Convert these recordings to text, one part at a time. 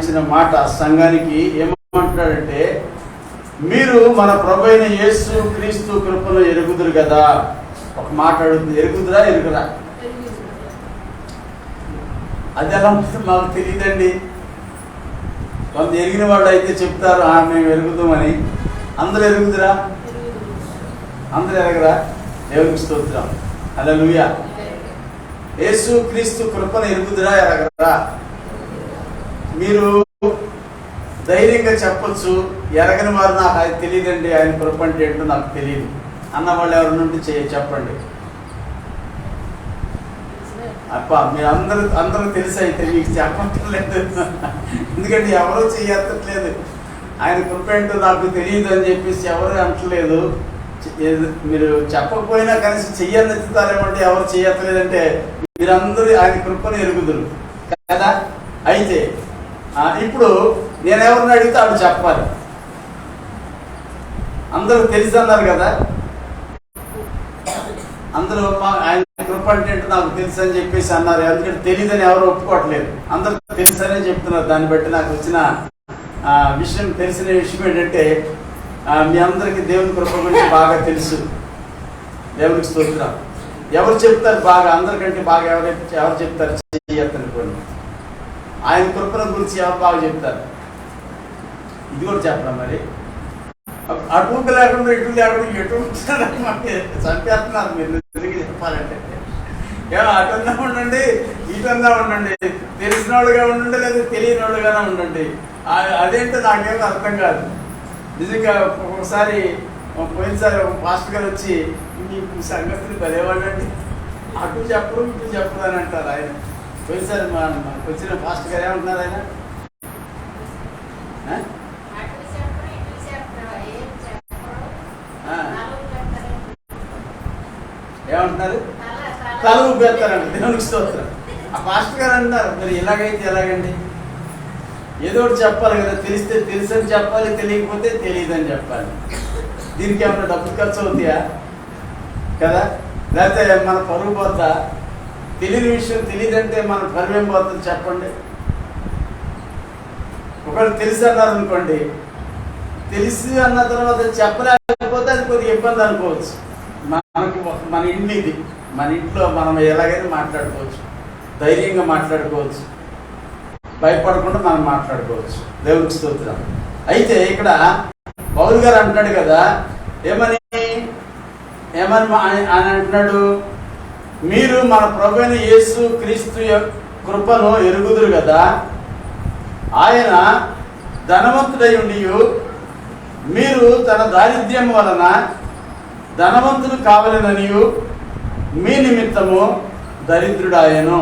చెప్పవలసిన మాట సంఘానికి ఏమంటున్నాడంటే, మీరు మన ప్రభు అయిన యేసు క్రీస్తు కృపను ఎరుగుదురు కదా. ఒక మాట అడుగుతుంది, ఎరుగుదురా ఎరుగురా? అది ఎలా ఉంటుంది మాకు తెలియదండి. కొంత ఎరిగిన వాళ్ళు అయితే చెప్తారు మేము ఎరుగుదామని. అందరూ ఎరుగుదురా? అందరూ ఎరగరా? దేవునికి స్తోత్రం, హల్లెలూయా. యేసు క్రీస్తు కృపను ఎరుగుదురా ఎరగరా? మీరు ధైర్యంగా చెప్పొచ్చు, ఎరగని వారు నాకు అది తెలియదండి, ఆయన కృప అంటే ఏంటో నాకు తెలియదు అన్న వాళ్ళు ఎవరి నుండి చెప్పండి. అప్ప మీరు అందరూ తెలిసి అయితే మీకు చెప్పట్లేదు, ఎందుకంటే ఎవరూ చెయ్యట్లేదు. ఆయన కృప ఏంటో నాకు తెలియదు అని చెప్పేసి ఎవరు అంటలేదు. మీరు చెప్పకపోయినా కనీసం చెయ్యనెత్తుతారేమంటే ఎవరు చెయ్యట్లేదంటే మీరందరూ ఆయన కృపను ఎరుగుదురు కదా. అయితే ఇప్పుడు నేను ఎవరిని అడిగితే ఆవిడ చెప్పాలి. అందరూ తెలుసు అన్నారు కదా, అందరూ ఆయన కృప అంటే నాకు తెలుసు అని చెప్పేసి అన్నారు. ఎందుకంటే తెలియదని ఎవరు ఒప్పుకోవట్లేదు, అందరూ తెలుసనే చెప్తున్నారు. దాన్ని బట్టి నాకు వచ్చిన విషయం, తెలిసిన విషయం ఏంటంటే మీ అందరికీ దేవుని కృప గురించి బాగా తెలుసు. దేవునికి స్తోత్రం. ఎవరు చెప్తారు బాగా? అందరికంటే బాగా ఎవరు చెప్తారు? చెయ్యనుకోండి, ఆయన కృపణ గురించి ఎవరు బాగా చెప్తారు? ఇది కూడా చెప్పడం. మరి అటు లేకుండా ఇటు లేకుండా ఎటు చంపేస్తున్నారు మీరు తిరిగి చెప్పాలంటే. ఏమో అటున్నా ఉండండి, ఇటున్నా ఉండండి, తెలిసిన వాళ్ళుగా ఉండండి, లేదా తెలియని వాళ్ళుగానే ఉండండి. అదేంటో నాకేమో అర్థం కాదు నిజంగా. ఒక్కొక్కసారి పోయినసారి పాస్టర్ గారు వచ్చి మీకు సంగతులు భలేవాళ్ళండి, అటు చెప్పరు ఇటు చెప్పరు అని అంటారు. ఆయన పోయినసారి మనకు వచ్చిన పాస్టర్ గారు ఏమంటున్నారు? ఆయన ఏమంటున్నారు? తల ఊపేస్తారంట. దేవునికి స్తోత్రం. ఆ పాస్టర్ గారు అంటారు, మరి ఇలాగైతే ఎలాగండి? ఏదో ఒకటి చెప్పాలి కదా. తెలిస్తే తెలుసు అని చెప్పాలి, తెలియకపోతే తెలియదని చెప్పాలి. దీనికి ఏమన్నా డబ్బులు ఖర్చు అవుతాయా కదా? లేకపోతే మన పరువు పోతా? తెలియని విషయం తెలియదంటే మన పరువు ఏం పోతుంది చెప్పండి? ఒకవేళ తెలిసి అన్నారు అనుకోండి, తెలిసి అన్న తర్వాత చెప్పలేకపోతే అది కొద్దిగా ఇబ్బంది అనుకోవచ్చు. మనకి మన ఇంట్లో ఇది, మన ఇంట్లో మనం ఎలాగైనా మాట్లాడుకోవచ్చు, ధైర్యంగా మాట్లాడుకోవచ్చు, భయపడకుండా మనం మాట్లాడుకోవచ్చు. దేవునికి స్తోత్రం. అయితే ఇక్కడ పౌలు గారు అంటున్నాడు కదా, ఏమని ఆయన అంటున్నాడు, మీరు మన ప్రభువైన యేసు క్రీస్తు కృపను ఎరుగుదురు కదా. ఆయన ధనవంతుడై ఉండి మీరు తన దారిద్ర్యం వలన ధనవంతులు కావాలననియు మీ నిమిత్తము దరిద్రుడాయను.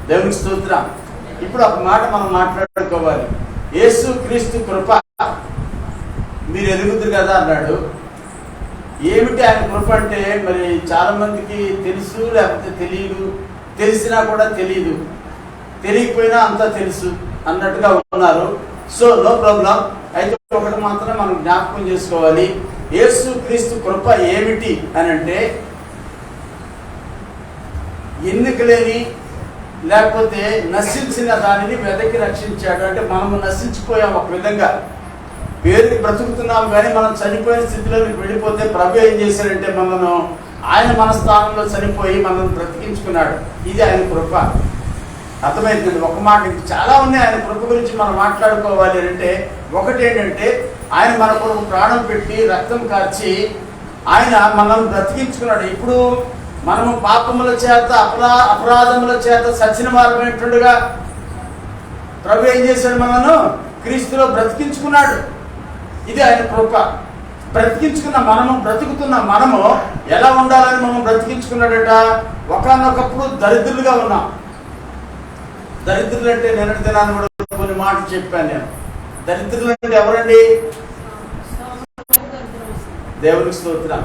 దేవునికి స్తోత్రం. ఇప్పుడు ఒక మాట మనం మాట్లాడుకోవాలి. యేసు క్రీస్తు కృప మీరు ఎరుగుదురు కదా అన్నాడు. ఏమిటి ఆయన కృప అంటే? మరి చాలా మందికి తెలుసు, లేకపోతే తెలియదు, తెలిసినా కూడా తెలియదు, తెలియకపోయినా అంతా తెలుసు అన్నట్టుగా ఉన్నారు. So no problem. అయితే ఒకటి మాత్రం మనం జ్ఞాపకం చేసుకోవాలి. యేసు క్రీస్తు కృప ఏమిటి అని అంటే, ఎన్నిక లేని లేకపోతే నశించిన దానిని వెదకి రక్షించాడు. అంటే మనము నశించిపోయాం, ఒక విధంగా పేరుకి బ్రతుకుతున్నాం, కానీ మనం చనిపోయిన స్థితిలోకి వెళ్ళిపోతే ప్రభు ఏం చేశాడంటే మనను ఆయన మన స్థానంలో చనిపోయి మనల్ని బ్రతికించుకున్నాడు. ఇది ఆయన కృప. అర్థమైందండి. ఒక మాట, చాలా ఉన్నాయి ఆయన కృప గురించి మనం మాట్లాడుకోవాలి అంటే. ఒకటి ఏంటంటే, ఆయన మన కొరకు ప్రాణం పెట్టి రక్తం కార్చి ఆయన మనల్ని బ్రతికించుకున్నాడు. ఇప్పుడు మనము పాపముల చేత అపరాధముల చేత సచిన వారమైనట్టుగా ప్రభు ఏం చేశాడు? మనను క్రీస్తులో బ్రతికించుకున్నాడు. ఇది ఆయన కృప. బ్రతికించుకున్న మనము, బ్రతుకుతున్న మనము ఎలా ఉండాలని మనం బ్రతికించుకున్నాడట. ఒకనొకప్పుడు దరిద్రులుగా ఉన్నాం. దరిద్రులు అంటే నిన్నటి దినాన్ని కూడా కొన్ని మాటలు చెప్పాను నేను. దరిద్రులు అంటే ఎవరండి? దేవునికి స్తోత్రం.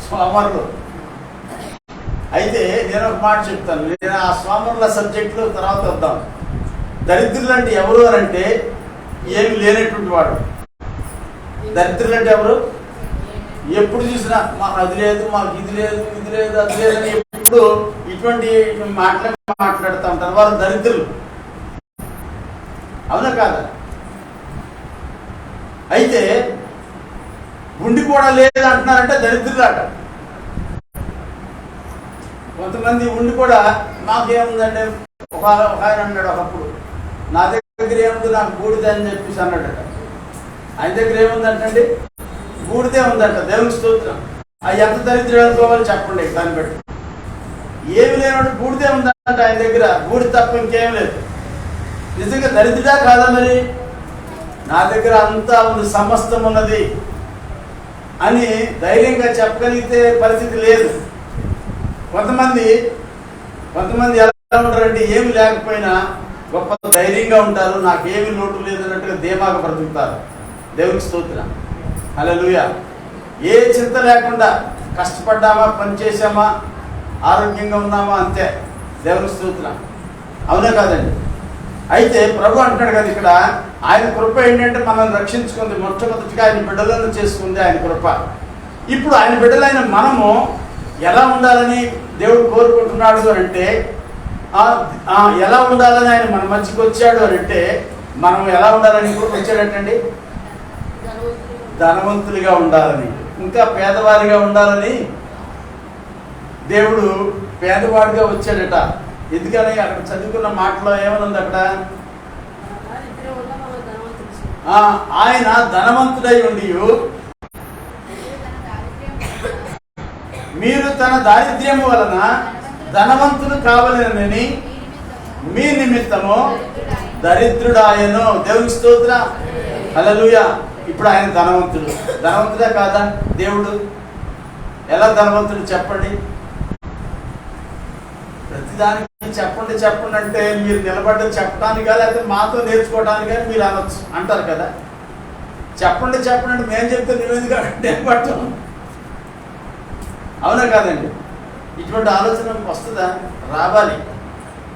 సోమరులు. అయితే నేను ఒక మాట చెప్తాను, నేను ఆ సోమరుల సబ్జెక్టులో తర్వాత వద్దాం. దరిద్రులు అంటే ఎవరు అని అంటే, ఏమి లేనటువంటి వాడు. దరిద్రులు అంటే ఎవరు? ఎప్పుడు చూసినా మాకు అది లేదు, మాకు ఇది లేదు, ఇది లేదు, అది లేదని ఎప్పుడు ఇటువంటి మాట్లాడుతూ ఉంటారు. వారు దరిద్రులు. అవునా కాదా? అయితే ఉండి కూడా లేదు అంటున్నారంటే దరిద్రులాట. కొంతమంది ఉండి కూడా నాకేముందంటే ఒక ఆయన అన్నాడు ఒకప్పుడు, నా దగ్గర ఏముంది నాకు బూడిద అని చెప్పేసి అన్నాడట. ఆయన దగ్గర ఏముందంటండి? బూడిదే ఉందంట. దేవునికి స్తోత్రం. అది ఎంత దరిద్రం అనుకోవాలి చెప్పండి. దాన్ని బట్టి ఏమి లేనప్పుడు బూడిదే ఉందంట ఆయన దగ్గర. బూడి తప్ప ఇంకేం లేదు. నిజంగా దరిద్రుడా కాదా మరి? నా దగ్గర అంతా ఉంది, సమస్తం ఉన్నది అని ధైర్యంగా చెప్పగలిగితే పరిస్థితి లేదు. కొంతమంది ఎలా ఉంటారంటే ఏమి లేకపోయినా గొప్ప ధైర్యంగా ఉంటారు. నాకేమి లోటు లేదన్నట్టుగా ధీమాగా బ్రతుకుతారు. దేవునికి స్తోత్రం. హల్లెలూయా. ఏ చింత లేకుండా కష్టపడ్డామా, పని చేసామా, ఆరోగ్యంగా ఉన్నామా, అంతే. దేవునికి స్తోత్రం. అవునా కాదండి? అయితే ప్రభు అంటున్నాడు కదా ఇక్కడ, ఆయన కృప ఏంటంటే మనల్ని రక్షించుకుంది. మొట్టమొదటిగా ఆయన బిడ్డలను చేసుకుంది ఆయన కృప. ఇప్పుడు ఆయన బిడ్డలైన మనము ఎలా ఉండాలని దేవుడు కోరుకుంటున్నాడు అని అంటే, ఎలా ఉండాలని ఆయన మన మధ్యకి వచ్చాడు అని అంటే, మనం ఎలా ఉండాలని వచ్చాడటండి? ధనవంతులుగా ఉండాలని, ఇంకా పేదవారిగా ఉండాలని దేవుడు పేదవాడిగా వచ్చాడట. ఎందుకని అక్కడ చదువుకున్న మాటలో ఏమనుంది అక్కడ? ఆయన ధనవంతుడై ఉండి మీరు తన దారిద్ర్యము వలన ధనవంతులు కావాలని మీ నిమిత్తము దరిద్రుడాయను. దేవునికి స్తోత్రం. హల్లెలూయా. ఇప్పుడు ఆయన ధనవంతుడు. ధనవంతుడా కాదా దేవుడు? ఎలా ధనవంతుడు చెప్పండి? ప్రతిదానికి చెప్పండి అంటే మీరు నిలబడ్డది చెప్పడానికా లేకపోతే మాతో నేర్చుకోవడానికా మీరు అనొచ్చు అంటారు కదా. చెప్పండి అంటే మేము చెప్తే నువ్వేందుకు నేను పట్టాం? అవునా కాదండి? ఇటువంటి ఆలోచన వస్తుందా? రావాలి.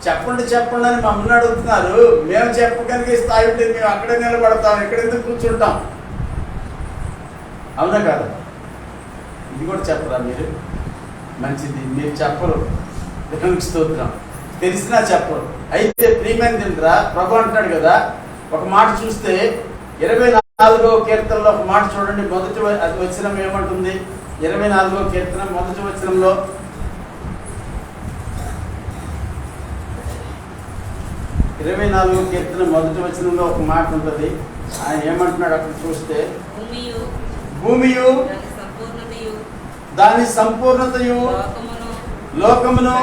చెప్పండి అని మమ్మల్ని అడుగుతున్నారు. మేము చెప్పగలిగే స్థాయి ఉంటే మేము అక్కడే నిలబడతాం, ఎక్కడెందుకు కూర్చుంటాం? అవునా కాదా? ఇది కూడా చెప్పరా మీరు? మంచిది, మీరు చెప్పరు. దేవునికి స్తోత్రం. తెలిసినా చెప్పరు. అయితే ప్రియమైన దింద్రా ప్రభు అంటాడు కదా, ఒక మాట చూస్తే 24వ కీర్తనలో ఒక మాట చూడండి. మొదటి వచనం ఏమంటుంది? 24వ కీర్తన మొదటి వచనంలో, మొదటి వచనంలో ఒక మాట ఉంటుంది. ఆయన ఏమంటున్నాడు అక్కడ చూస్తే, భూమియు దాని సంపూర్ణతయు లోకమును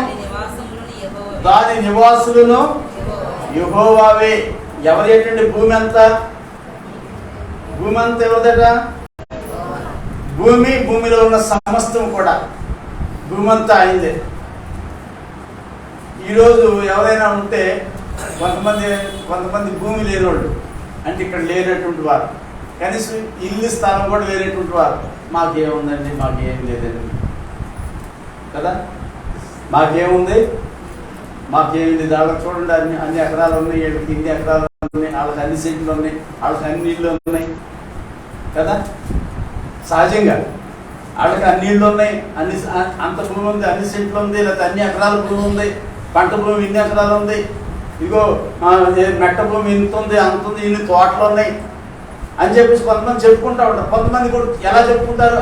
దాని నివాసులను యెహోవావే. ఎవరేటండి భూమి అంతా? భూమి అంతా ఎవరిదట? భూమిలో ఉన్న సమస్తం కూడా భూమి అంతా అయిందే. ఈరోజు ఎవరైనా ఉంటే కొంతమంది భూమి లేనివాళ్ళు, అంటే ఇక్కడ లేనటువంటి వారు, కనీసం ఇల్లు స్థలం కూడా లేనటువంటి వారు, మాకేముందండి, మాకేం లేదండి కదా, మాకేముంది దానికి చూడండి అన్ని ఎకరాలు ఉన్నాయి, వీళ్ళకి ఇన్ని ఎకరాలు ఉన్నాయి, వాళ్ళకి అన్ని సెంట్లు ఉన్నాయి, వాళ్ళకి అన్ని నీళ్ళు ఉన్నాయి కదా. సహజంగా వాళ్ళకి అన్ని నీళ్ళు ఉన్నాయి, అంత భూమి ఉంది, అన్ని సెంట్లు ఉంది, లేకపోతే అన్ని ఎకరాల భూమి ఉంది, పంట భూమి ఇన్ని ఎకరాలు ఉంది, ఇగో మెట్ట భూమి ఇంత ఉంది, అంత ఉంది, ఇన్ని తోటలు ఉన్నాయి అని చెప్పేసి కొంతమంది చెప్పుకుంటూ ఉంటారు. కొంతమంది కూడా ఎలా చెప్పుకుంటారు?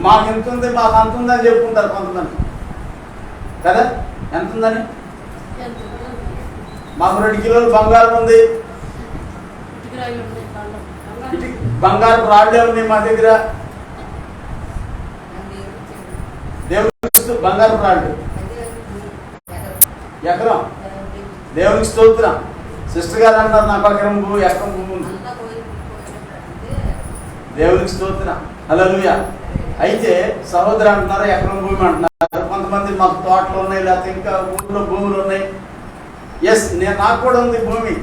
మాకు ఎంత ఉంది, మాకు అంత ఉంది అని చెప్పుకుంటారు కొంతమంది కదా. ఎంత ఉందని? మాకు 2 కిలోలు బంగారం ఉంది, బంగారు రాళ్ళే ఉంది మా దగ్గర. దేవునికి బంగారు రాళ్ళు ఎకరం. దేవునికి స్తోత్రం. సిస్టర్ గారు అన్నారు నాకు ఎకరం భూమి ఉంది. దేవునికి స్తోత్రం. హల్లెలూయా. అయితే సహోదరు అంటున్నారు ఎకరం భూమి అంటున్నారు. కొంతమంది మాకు తోటలు ఉన్నాయి, లేకపోతే ఇంకా ఊళ్ళో భూములు ఉన్నాయి. ఎస్, నాకు కూడా ఉంది భూమి.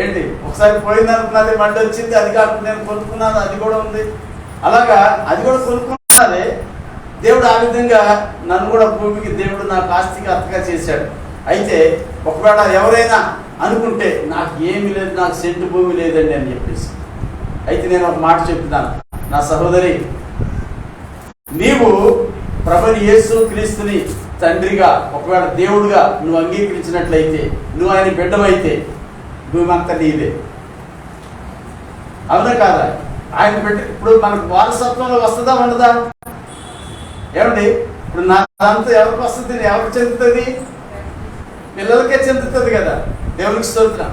ఏంటి, ఒకసారి పోయిందనుకున్నది, మళ్ళీ వచ్చింది. అది కాకుండా నేను కొనుక్కున్నాను, అది కూడా ఉంది. అలాగా అది కూడా కొనుక్కున్నదే. దేవుడు ఆ విధంగా నన్ను కూడా భూమికి దేవుడు నాకు ఆస్తికి అత్తగా చేశాడు. అయితే ఒకవేళ ఎవరైనా అనుకుంటే నాకు ఏమి లేదు, నాకు సెంటు భూమి లేదండి అని చెప్పేసి, అయితే నేను ఒక మాట చెప్తున్నాను, నా సహోదరి, నీవు ప్రభుని యేసు క్రీస్తుని తండ్రిగా, ఒకవేళ దేవుడుగా నువ్వు అంగీకరించినట్లయితే, నువ్వు ఆయన బిడ్డవైతే, భూమి అంతా నీదే. అవునా కాదా? ఆయన పెట్టి ఇప్పుడు మనకు వారసత్వంలో వస్తుందా ఉండదా? ఏమండి, ఇప్పుడు నాదంతా ఎవరికి వస్తుంది? ఎవరికి చెందుతుంది? పిల్లలకే చెందుతుంది కదా. దేవునికి స్తోత్రం.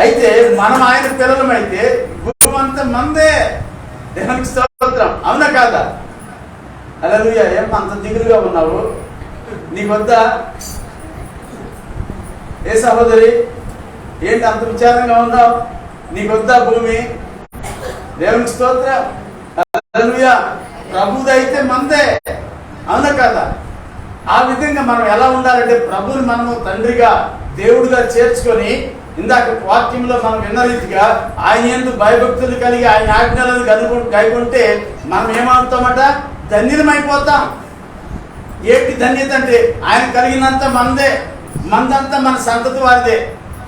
అయితే మనం ఆయన పిల్లలమైతే భూమి అంతా మందే. దేవునికి స్తోత్రం. అవునా కాదా? హల్లెలూయా. ఏం అంత దిగులుగా ఉన్నావు? నీకు వద్దా? ఏ సహోదరి, ఏంటి అంత విచారంగా ఉన్నావు? నీకు వద్దా భూమి? దేవునికి స్తోత్రం. హల్లెలూయా. ప్రభుదైతే మందే. అవునా కదా? ఆ విధంగా మనం ఎలా ఉండాలంటే ప్రభుని మనము తండ్రిగా దేవుడిగా చేర్చుకొని, ఇందాక వాక్యంలో మనం విన్న రీతిగా ఆయన యందు భయభక్తులు కలిగి ఆయన ఆజ్ఞలను కైకుంటే మనం ఏమవుతామట? ధన్యులమైపోతాం. ఏంటి ధన్యత అంటే ఆయన కలిగినంత మందే, మందంతా మన సంతతి వారిదే.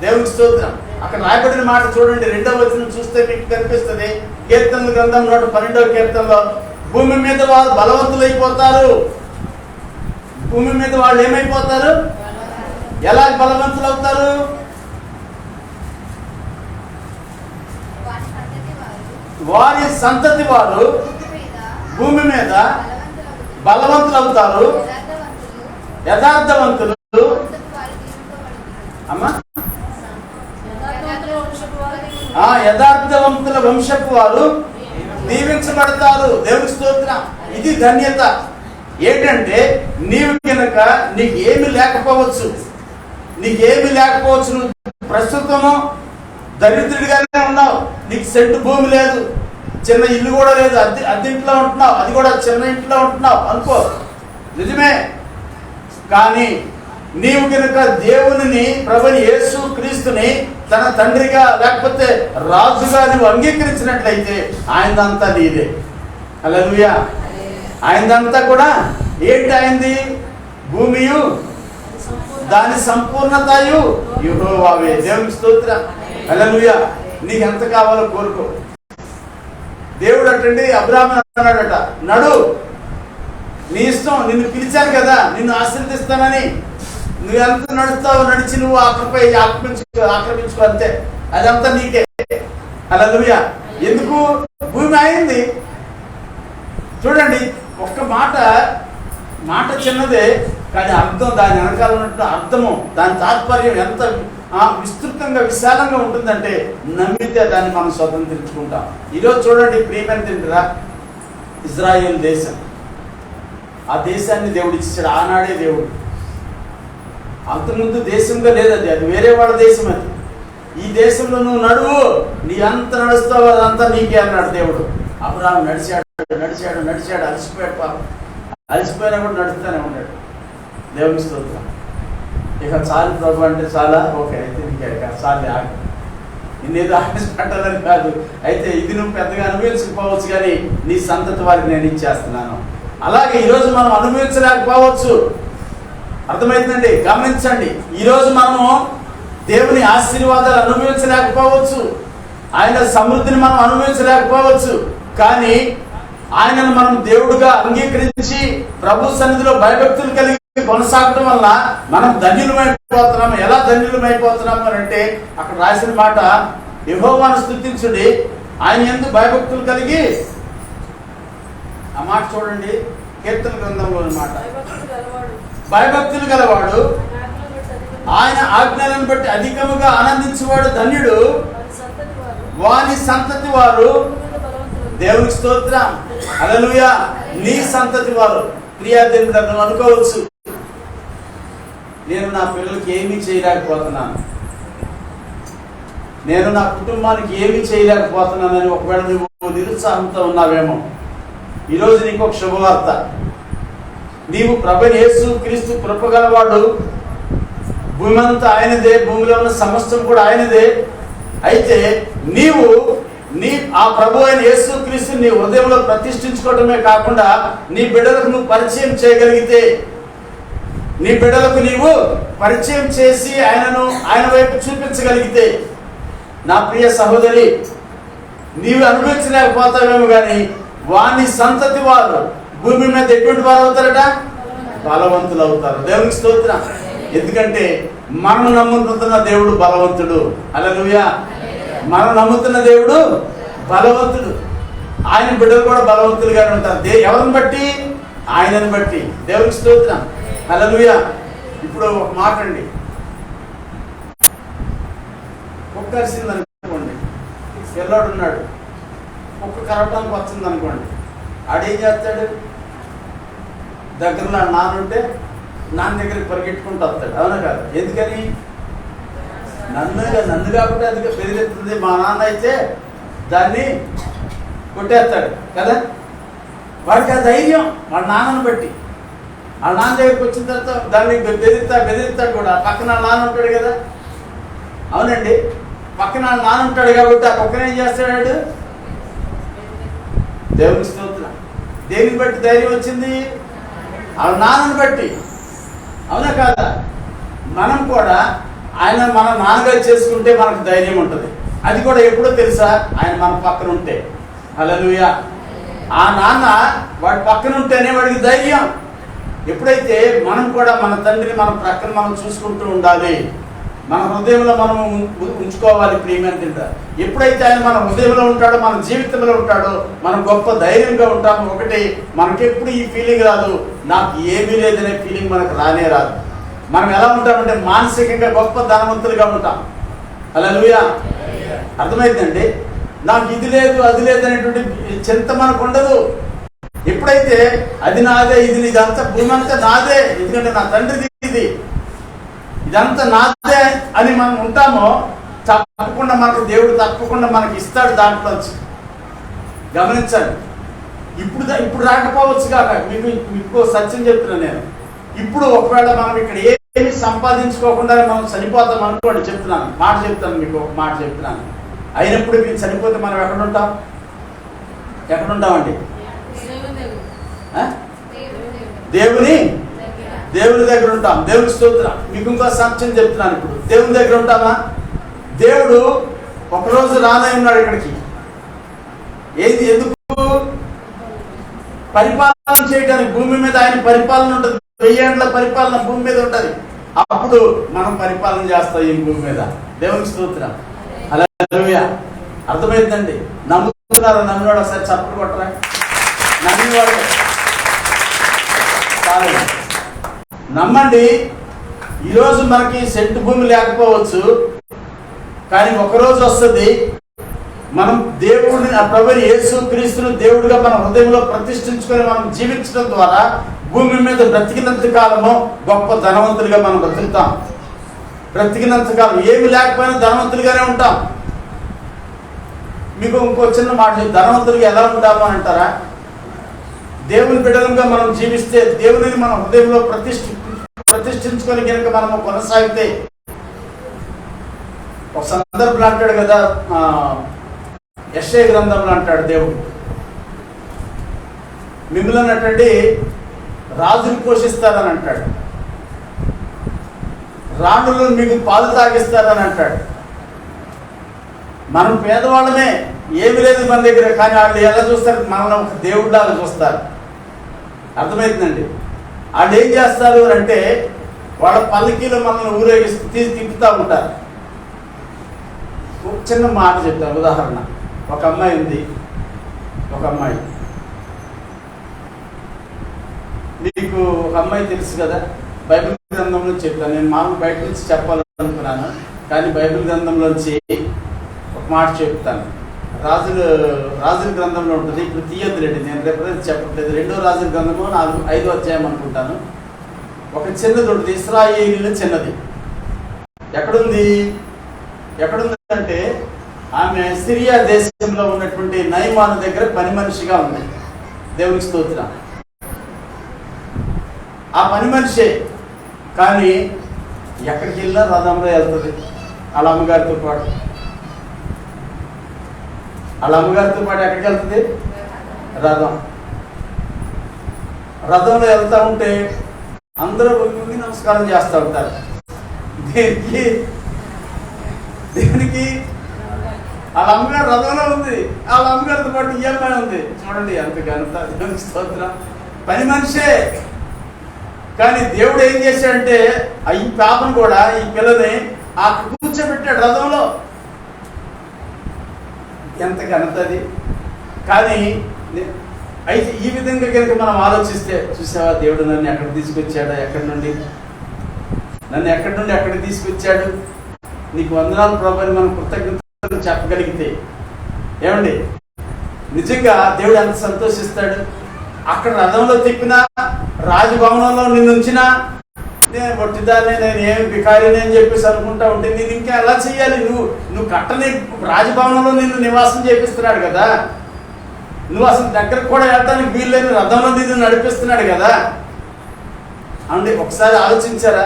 దేవునికి స్తోత్రం. అక్కడ రాయబడిన మాట చూడండి, 2వ వచనం చూస్తే మీకు కనిపిస్తుంది. కీర్తనల గ్రంథం 112వ కీర్తనలో భూమి మీద వారు బలవంతులైపోతారు. భూమి మీద వాళ్ళు ఏమైపోతారు? ఎలా బలవంతులు అవుతారు? వారి సంతతి వారు భూమి మీద బలవంతులు అవుతారు, యథార్థవంతులు. అమ్మా, యథార్థవంతుల వంశపు వారు దీవించబడతారు. దేవుని స్తోత్రం. ఇది ధన్యత. ఏంటంటే నీవు కనుక నీకేమి లేకపోవచ్చు, నువ్వు ప్రస్తుతము దరిద్రుడిగానే ఉన్నావు. నీకు సెంటు భూమి లేదు, చిన్న ఇల్లు కూడా లేదు, అద్దెంట్లో ఉంటున్నావు, అది కూడా చిన్న ఇంట్లో ఉంటున్నావు అనుకో, నిజమే. కానీ నీవు కనుక దేవుని, ప్రభుని యేసు క్రీస్తుని తన తండ్రిగా లేకపోతే రాజుగా నువ్వు అంగీకరించినట్లయితే ఆయనదంతా నీదే. హల్లెలూయా. ఆయనదంతా కూడా ఏంటి? ఆయనది భూమియు దాని సంపూర్ణతయు యెహోవావే. దేవుని స్తోత్రం. హల్లెలూయా. నీకు ఎంత కావాలో కోరుకో. దేవుడు అటండి అబ్రాహామును అన్నాడట, నడు, నీ ఇష్టం, నిన్ను పిలిచాను కదా, నిన్ను ఆశీర్వదిస్తానని. నువ్వు ఎంత నడుస్తావు, నడిచి నువ్వు ఆక్రపై ఆక్రమించుకో అంతే. అదంతా నీకే. హల్లెలూయా. ఎందుకు? భూమి అయింది. చూడండి, ఒక్క మాట చిన్నదే, కానీ అర్థం, దాని వెనకాల ఉన్నట్టు అర్థము, దాని తాత్పర్యం ఎంత విస్తృతంగా విశాలంగా ఉంటుందంటే నమ్మితే దాన్ని మనం స్వతంత్రించుకుంటాం. ఈరోజు చూడండి ప్రియమైన తింటారా, ఇజ్రాయేల్ దేశం, ఆ దేశాన్ని దేవుడు ఇచ్చాడు. ఆనాడే దేవుడు. అంతకుముందు దేశంగా లేదు, అది వేరే వాళ్ళ దేశం. అది ఈ దేశంలో నువ్వు నడువు, నీ అంత నడుస్తావు అదంతా నీకే అన్నాడు దేవుడు. అబ్రాహాము నడిచాడు, అలసిపోయాడు. పాపం అలసిపోయినా కూడా నడుస్తూనే ఉన్నాడు. దేవుని స్తోత్రం. ఇక చాలు ప్రభు అంటే చాలా, ఓకే అయితే నీకే చాలు, ఆగి నిన్నేదో ఆశ పెట్టాలని కాదు, అయితే ఇది నువ్వు పెద్దగా అనుభవించకపోవచ్చు, కానీ నీ సంతతి వారికి నేను ఇచ్చేస్తున్నాను. అలాగే ఈరోజు మనం అనుభవించలేకపోవచ్చు. అర్థమైందండి? గమనించండి, ఈరోజు మనము దేవుని ఆశీర్వాదాలు అనుభవించలేకపోవచ్చు, ఆయన సమృద్ధిని మనం అనుభవించలేకపోవచ్చు. కానీ ఆయనను మనం దేవుడుగా అంగీకరించి ప్రభు సన్నిధిలో భయభక్తులు కలిగి కొనసాగడం వల్ల మనం ధన్యులమైపోతున్నాము. ఎలా ధన్యులమైపోతున్నాము అని అంటే అక్కడ రాసిన మాట, యెహోవాను స్తుతించుడి, ఆయన యందు భయభక్తులు కలిగి. ఆ మాట చూడండి, కీర్తన గ్రంథంలో మాట, భయభక్తులు గలవాడు ఆయన ఆజ్ఞలను బట్టి అధికముగా ఆనందించేవాడు ధన్యుడు, వాని సంతతి వారు. దేవునికి స్తోత్రం. హల్లెలూయా. నీ సంతతి వారు. ప్రియా దేవుడు నువ్వు అనుకోవచ్చు, నేను నా పిల్లలకి ఏమీ చేయలేకపోతున్నాను, నేను నా కుటుంబానికి ఏమీ చేయలేకపోతున్నానని ఒకవేళ నువ్వు నిరుత్సాహంతో ఉన్నావేమో. ఈరోజు నీకు ఒక శుభవార్త. నీవు ప్రభువైన యేసు క్రీస్తు కృపగలవాడు. భూమి అంతా ఆయనదే, భూమిలో ఉన్న సమస్తం కూడా ఆయనదే. అయితే నీవు ఆ ప్రభు అయిన యేసు క్రీస్తు నీ హృదయంలో ప్రతిష్ఠించుకోవడమే కాకుండా నీ బిడ్డలకు నువ్వు పరిచయం చేయగలిగితే, నీ బిడ్డలకు నీవు పరిచయం చేసి ఆయన వైపు చూపించగలిగితే, నా ప్రియ సహోదరి, నీవు అనుభవించలేకపోతావేమో కానీ వాని సంతతి వారు భూమి మీద ఎటువంటి వారు అవుతారట? బలవంతులు అవుతారు. దేవునికి స్తోత్రం. ఎందుకంటే మనం నమ్ముతున్న దేవుడు బలవంతుడు. హల్లెలూయా. మనం నమ్ముతున్న దేవుడు బలవంతుడు. ఆయన బిడ్డలు కూడా బలవంతులుగానే ఉంటారు. ఎవరిని బట్టి? ఆయనను బట్టి. దేవునికి స్తోత్రం. హల్లెలూయా. ఇప్పుడు ఒక మాట అండి, కుక్క అరిసింది అనుకోండి, పిల్లాడు ఉన్నాడు, కుక్క కరవటానికి వచ్చింది అనుకోండి, ఆడేం చేస్తాడు? దగ్గరలో నాన్న ఉంటే నాన్న దగ్గరికి పరిగెట్టుకుంటూ వస్తాడు. అవునా కాదు? ఎందుకని? నన్ను కాబట్టి అది బెదిరిస్తుంది. మా నాన్న అయితే దాన్ని కొట్టేస్తాడు కదా. వాడికి ఆ ధైర్యం వాళ్ళ నాన్నను బట్టి. వాళ్ళ నాన్న దగ్గరికి వచ్చిన తర్వాత దాన్ని బెదిరిస్తాడు కూడా. పక్కన వాళ్ళ నాన్న ఉంటాడు కదా. అవునండి, పక్కన వాళ్ళ నాన్న ఉంటాడు కాబట్టి ఆ కుక్కను ఏం చేస్తాడు? దేవుని స్తోత్రం. దేనిని బట్టి ధైర్యం వచ్చింది? వాళ్ళ నాన్నను బట్టి. అవునా కాదా? మనం కూడా ఆయన మన నాన్నగా చేసుకుంటే మనకు ధైర్యం ఉంటుంది. అది కూడా ఎప్పుడో తెలుసా? ఆయన మన పక్కన ఉంటే. హల్లెలూయా. ఆ నాన్న వాడి పక్కన ఉంటేనే వాడికి ధైర్యం. ఎప్పుడైతే మనం కూడా మన తండ్రిని మన ప్రక్కన మనం చూసుకుంటూ ఉండాలి, మన హృదయంలో మనం ఉంచుకోవాలి. ప్రియమైన తింటారు. ఎప్పుడైతే ఆయన మన హృదయంలో ఉంటాడో, మన జీవితంలో ఉంటాడో, మనం గొప్ప ధైర్యంగా ఉంటాము. ఒకటి, మనకెప్పుడు ఈ ఫీలింగ్ రాదు, నాకు ఏమీ లేదనే ఫీలింగ్ మనకు రానే రాదు. మనం ఎలా ఉంటామంటే మానసికంగా గొప్ప ధనవంతులుగా ఉంటాం. హల్లెలూయా. అర్థమైందండి? నాకు ఇది లేదు అది లేదు అనేటువంటి చింత మనకు ఉండదు. ఎప్పుడైతే అది నాదే, ఇదంతా భూమి అంతా నాదే, ఎందుకంటే నా తండ్రిది ఇదంతా నాదే అని మనం ఉంటామో, తప్పకుండా మనకు దేవుడు తప్పకుండా మనకి ఇస్తాడు దాంట్లోంచి. గమనించండి. ఇప్పుడు రాకపోవచ్చు కాక మీకు సత్యం చెప్తున్నాను నేను. ఇప్పుడు ఒకవేళ మనం ఇక్కడ ఏమి సంపాదించుకోకుండా మనం చనిపోతాం అనుకోండి, చెప్తున్నాను మాట చెప్తాను, మీకు ఒక మాట చెప్తున్నాను. అయినప్పుడు మీరు చనిపోతే మనం ఎక్కడుంటామండి? దేవుని దగ్గర ఉంటాం. దేవుని స్తోత్రం. మీకు ఇంకో సత్యం చెప్తున్నాను. ఇప్పుడు దేవుని దగ్గర ఉంటామా? దేవుడు ఒకరోజు రానై ఉన్నాడు ఇక్కడికి. ఎందుకు? పరిపాలన చేయడానికి. భూమి మీద ఆయన పరిపాలన ఉంటుంది. 1000 ఏళ్ల పరిపాలన భూమి మీద ఉంటుంది. అప్పుడు మనం పరిపాలన చేస్తాం ఈ భూమి మీద. దేవునికి స్తోత్రం. హల్లెలూయా. అర్థమైందండి? నమ్ముతున్నారా? నమ్మినవాడు ఒకసారి చప్పట్లు కొట్టరా. నమ్మినవాడు నమ్మండి. ఈరోజు మనకి సెంటు భూమి లేకపోవచ్చు, కానీ ఒకరోజు వస్తుంది మనం దేవుడిని, ఆ ప్రభుని యేసు క్రీస్తును దేవుడిగా మన హృదయంలో ప్రతిష్ఠించుకొని మనం జీవించడం ద్వారా భూమి మీద బ్రతికినంత కాలము గొప్ప ధనవంతులుగా మనం బ్రతుకుతాం. బ్రతికినంత కాలం ఏమి లేకపోయినా ధనవంతులుగానే ఉంటాం. మీకు ఇంకో చిన్న మాట, ధనవంతులుగా ఎలా ఉంటాము అంటారా? దేవుని బిడ్డలుగా మనం జీవిస్తే, దేవుని మన హృదయంలో ప్రతిష్ఠించుకొని కనుక మనము కొనసాగితే. ఒక సందర్భంలో అంటాడు కదా, యెషయా గ్రంథంలో అంటాడు దేవుడు, మిమ్మల్ని అన్నటువంటి రాజులు పోషిస్తారని అంటాడు, రాణులు మీకు పాలు తాగిస్తారని అంటాడు. మనం పేదవాళ్ళమే, ఏమి లేదు మన దగ్గర, కానీ వాళ్ళు ఎలా చూస్తారు? మనల్ని ఒక దేవుడిలాగా చూస్తారు. అర్థమవుతుందండి? వాళ్ళు ఏం చేస్తారు అంటే వాళ్ళ పల్లకీలో మనల్ని ఊరేగిస్తూ తిప్పుతూ ఉంటారు. చిన్న మాట చెప్తాను, ఉదాహరణ. ఒక అమ్మాయి ఉంది, ఒక అమ్మాయి, మీకు ఒక అమ్మాయి తెలుసు కదా, బైబిల్ గ్రంథంలో చెప్తాను. నేను మామూలు బయట నుంచి చెప్పాలనుకున్నాను, కానీ బైబిల్ గ్రంథంలోంచి ఒక మాట చెప్తాను. రాజుల గ్రంథంలో ఉంటుంది. ఇప్పుడు తీయద్దులేండి, నేను రేపు చెప్పట్లేదు. 2వ రాజుల గ్రంథము 5వ అధ్యాయం అనుకుంటాను. ఒక చిన్నది ఉంటుంది, ఇశ్రాయేలీయుల చిన్నది. ఎక్కడుందంటే ఆమె సిరియా దేశంలో ఉన్నటువంటి నయమాను దగ్గర పని మనిషిగా ఉంది. దేవునికి స్తోత్రం. ఆ పని మనిషే, కానీ ఎక్కడికి వెళ్ళినా రథంలో వెళ్తుంది వాళ్ళ అమ్మగారితో పాటు. ఎక్కడికి వెళ్తుంది? రథంలో వెళ్తూ ఉంటే అందరూ నమస్కారం చేస్తూ ఉంటారు. దేనికి? వాళ్ళ అమ్మగారు రథంలో ఉంది, వాళ్ళ అమ్మగారితో పాటు ఈ అమ్మాయి ఉంది. చూడండి ఎంత ఘనత. స్తోత్రం. పని మనిషే, కానీ దేవుడు ఏం చేశాడంటే ఈ పాపను కూడా, ఈ పిల్లని ఆ కూర్చోబెట్టాడు రథంలో. ఎంత ఘనతది! కానీ అయితే ఈ విధంగా కనుక మనం ఆలోచిస్తే, చూసావా దేవుడు నన్ను ఎక్కడ తీసుకొచ్చాడు, ఎక్కడి నుండి నన్ను ఎక్కడి నుండి ఎక్కడికి తీసుకొచ్చాడు, నీకు వందనాలు ప్రభు అని మనం కృతజ్ఞతలు చెప్పగలిగితే, ఏమండి నిజంగా దేవుడు ఎంత సంతోషిస్తాడు. అక్కడ రథంలో తిప్పినా, రాజభవనంలో నిన్ను ఉంచినా, నేను పొట్టిదాన్ని, నేను ఏమి బికారిని అని చెప్పేసి అనుకుంటా ఉంటే నేను ఇంకా ఎలా చెయ్యాలి? నువ్వు కట్టని రాజభవనంలో నిన్ను నివాసం చేపిస్తున్నాడు కదా, నువ్వు అసలు దగ్గరకు కూడా వెళ్ళడానికి వీల్లేని రథంలో నిన్ను నడిపిస్తున్నాడు కదా. అంటే ఒకసారి ఆలోచించారా?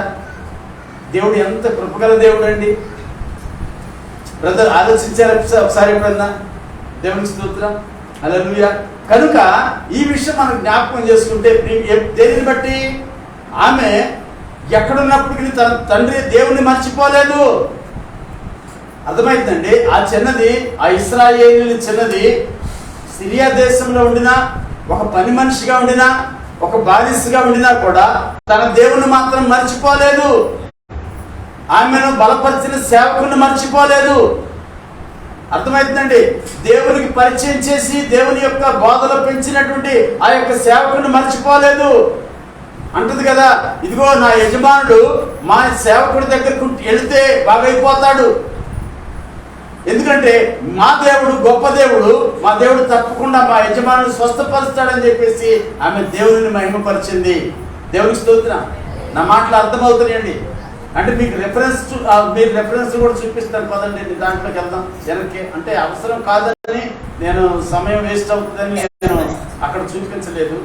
దేవుడు ఎంత కృపగల దేవుడు అండి. బ్రదర్ ఆలోచించారా ఒకసారి ఎప్పుడన్నా? దేవునికి స్తోత్రం, హల్లెలూయా. కనుక ఈ విషయం మనం జ్ఞాపకం చేసుకుంటే, దేనిని బట్టి ఆమె ఎక్కడున్నప్పటికీ తన తండ్రి దేవుణ్ణి మర్చిపోలేదు. అర్థమైందండి. ఆ చిన్నది, ఆ ఇశ్రాయేలు చిన్నది సిరియా దేశంలో ఉండినా, ఒక పని మనిషిగా ఉండినా, ఒక బానిసగా ఉండినా కూడా తన దేవుణ్ణి మాత్రం మర్చిపోలేదు. ఆమెను బలపరిచిన సేవకుని మర్చిపోలేదు. అర్థమవుతుందండి. దేవునికి పరిచయం చేసి దేవుని యొక్క బోధలో పెంచినటువంటి ఆ యొక్క సేవకుని మర్చిపోలేదు. అంటుంది కదా, ఇదిగో నా యజమానుడు మా సేవకుడి దగ్గరకు వెళితే బాగైపోతాడు. ఎందుకంటే మా దేవుడు గొప్ప దేవుడు, మా దేవుడు తప్పకుండా మా యజమానుడు స్వస్థపరుస్తాడని చెప్పేసి ఆమె దేవుని మహిమపరిచింది. దేవునికి స్తోత్రం. నా మాటలు అర్థమవుతున్నాయండి. అంటే మీకు మీరు రెఫరెన్స్ కూడా చూపిస్తాను పదండి, దాంట్లోకి వెళ్దాం వెనక్కి. అంటే అవసరం కాదని, నేను సమయం వేస్ట్ అవుతుందని నేను అక్కడ చూపించలేదు.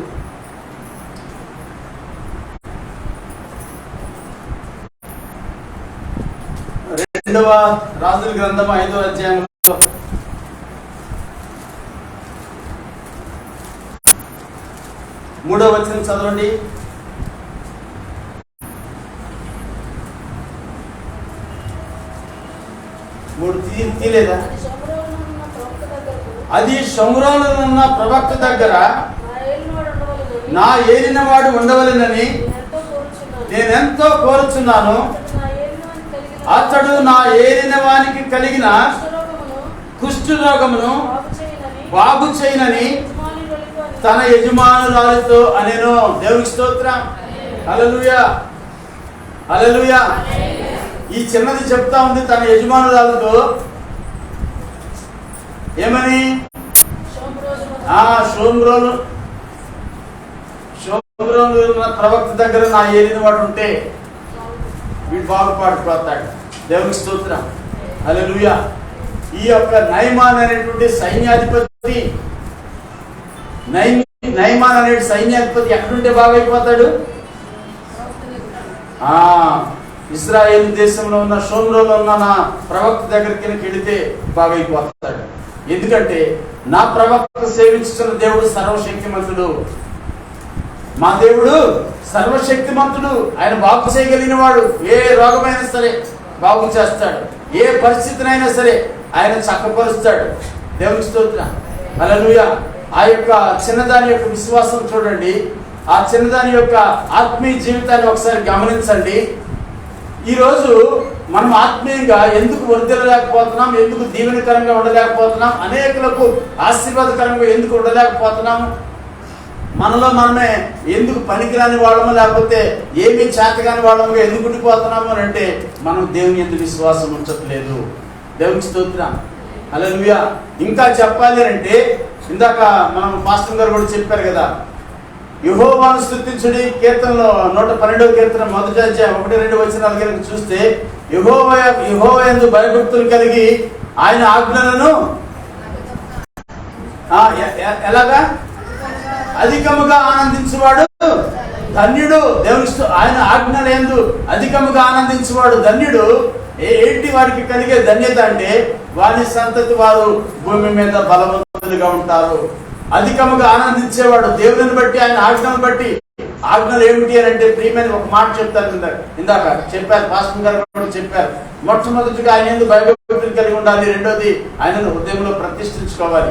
రెండవ రాజుల గ్రంథం 5వ అధ్యాయంలో 3వ వచనం చదవండి. తీలేదా? అది షోమ్రోనులో ఉన్న ప్రవక్త దగ్గర నా ఏలినవాడు ఉండవలెనని నేనెంతో కోరుచున్నాను. అతడు నా ఏలిన వానికి కలిగిన కుష్ఠరోగమును బాగు చేయనని తన యజమానురాలితో అనేను. దేవునికి స్తోత్రం, హల్లెలూయా, హల్లెలూయా. ఈ చిన్నది చెప్తా ఉంది తన యజమానురాలతో ఏమని? షోమ్రోను ప్రవక్త దగ్గర నా ఏలిన వాడు ఉంటే వీడు బాగుపడిపోతాడు. దేవునికి స్తోత్రం, హల్లెలూయా. ఈ యొక్క నయమాన్ అనేటువంటి సైన్యాధిపతి, నయమాన్ అనే సైన్యాధిపతి ఎక్కడుంటే బాగైపోతాడు? ఇశ్రాయేలు దేశంలో ఉన్న షోమ్రోలో ఉన్న నా ప్రవక్త దగ్గరికి వెళితే బాగైపోతాడు. ఎందుకంటే నా ప్రవక్త సేవించుతున్న దేవుడు సర్వశక్తిమంతుడు. మా దేవుడు సర్వశక్తిమంతుడు. ఆయన బాగు చేయగలిగిన వాడు. ఏ రోగమైనా సరే బాగు చేస్తాడు. ఏ పరిస్థితినైనా సరే ఆయన చక్కపరుస్తాడు. దేవునికి స్తోత్రం, హల్లెలూయా. ఆ యొక్క చిన్నదాని యొక్క విశ్వాసం చూడండి. ఆ చిన్నదాని యొక్క ఆత్మీయ జీవితాన్ని ఒకసారి గమనించండి. ఈరోజు మనం ఆత్మీయంగా ఎందుకు వర్ధిల్లలేకపోతున్నాం, ఎందుకు దీవెనకరంగా ఉండలేకపోతున్నాం, అనేకులకు ఆశీర్వాదకరంగా ఎందుకు ఉండలేకపోతున్నాం, మనలో మనమే ఎందుకు పనికిరాని వాళ్ళము, లేకపోతే ఏమీ చేతగాని వాళ్ళముగా ఎందుకు ఉండిపోతున్నాము అని అంటే మనం దేవుని యందు విశ్వాసం ఉంచట్లేదు. దేవునికి స్తోత్రం, హల్లెలూయా. ఇంకా చెప్పాలి అంటే ఇందాక మనం పాస్టర్ గారు కూడా చెప్పారు కదా, యెహోవాను స్తుతించుడి కీర్తనలో 112వ కీర్తన 1వ అధ్యాయం 1-2 వచనాలు కనుక చూస్తే, యెహోవా యందు భయభక్తులు కలిగి ఆయన ఆజ్ఞలను ఎలాగా అధికముగా ఆనందించువాడు ధన్యుడు. దేవుని ఆయన ఆజ్ఞల యందు అధికముగా ఆనందించువాడు ధన్యుడు. ఏంటి వారికి కలిగే ధన్యత అంటే వారి సంతతి వారు భూమి మీద బలవంతులుగా ఉంటారు. అధికముగా ఆనందించేవాడు దేవుని బట్టి, ఆయన ఆజ్ఞలను బట్టి. ఆజ్ఞలు ఏమిటి అని అంటే ప్రియమైన ఒక మాట చెప్తాను. ఇందాక చెప్పారు, పాస్టర్ గారు కూడా చెప్పారు. మొట్టమొదటిగా ఆయన ఎందుకు భయభక్తులు కలిగి ఉండాలి, రెండోది ఆయనను హృదయంలో ప్రతిష్ఠించుకోవాలి.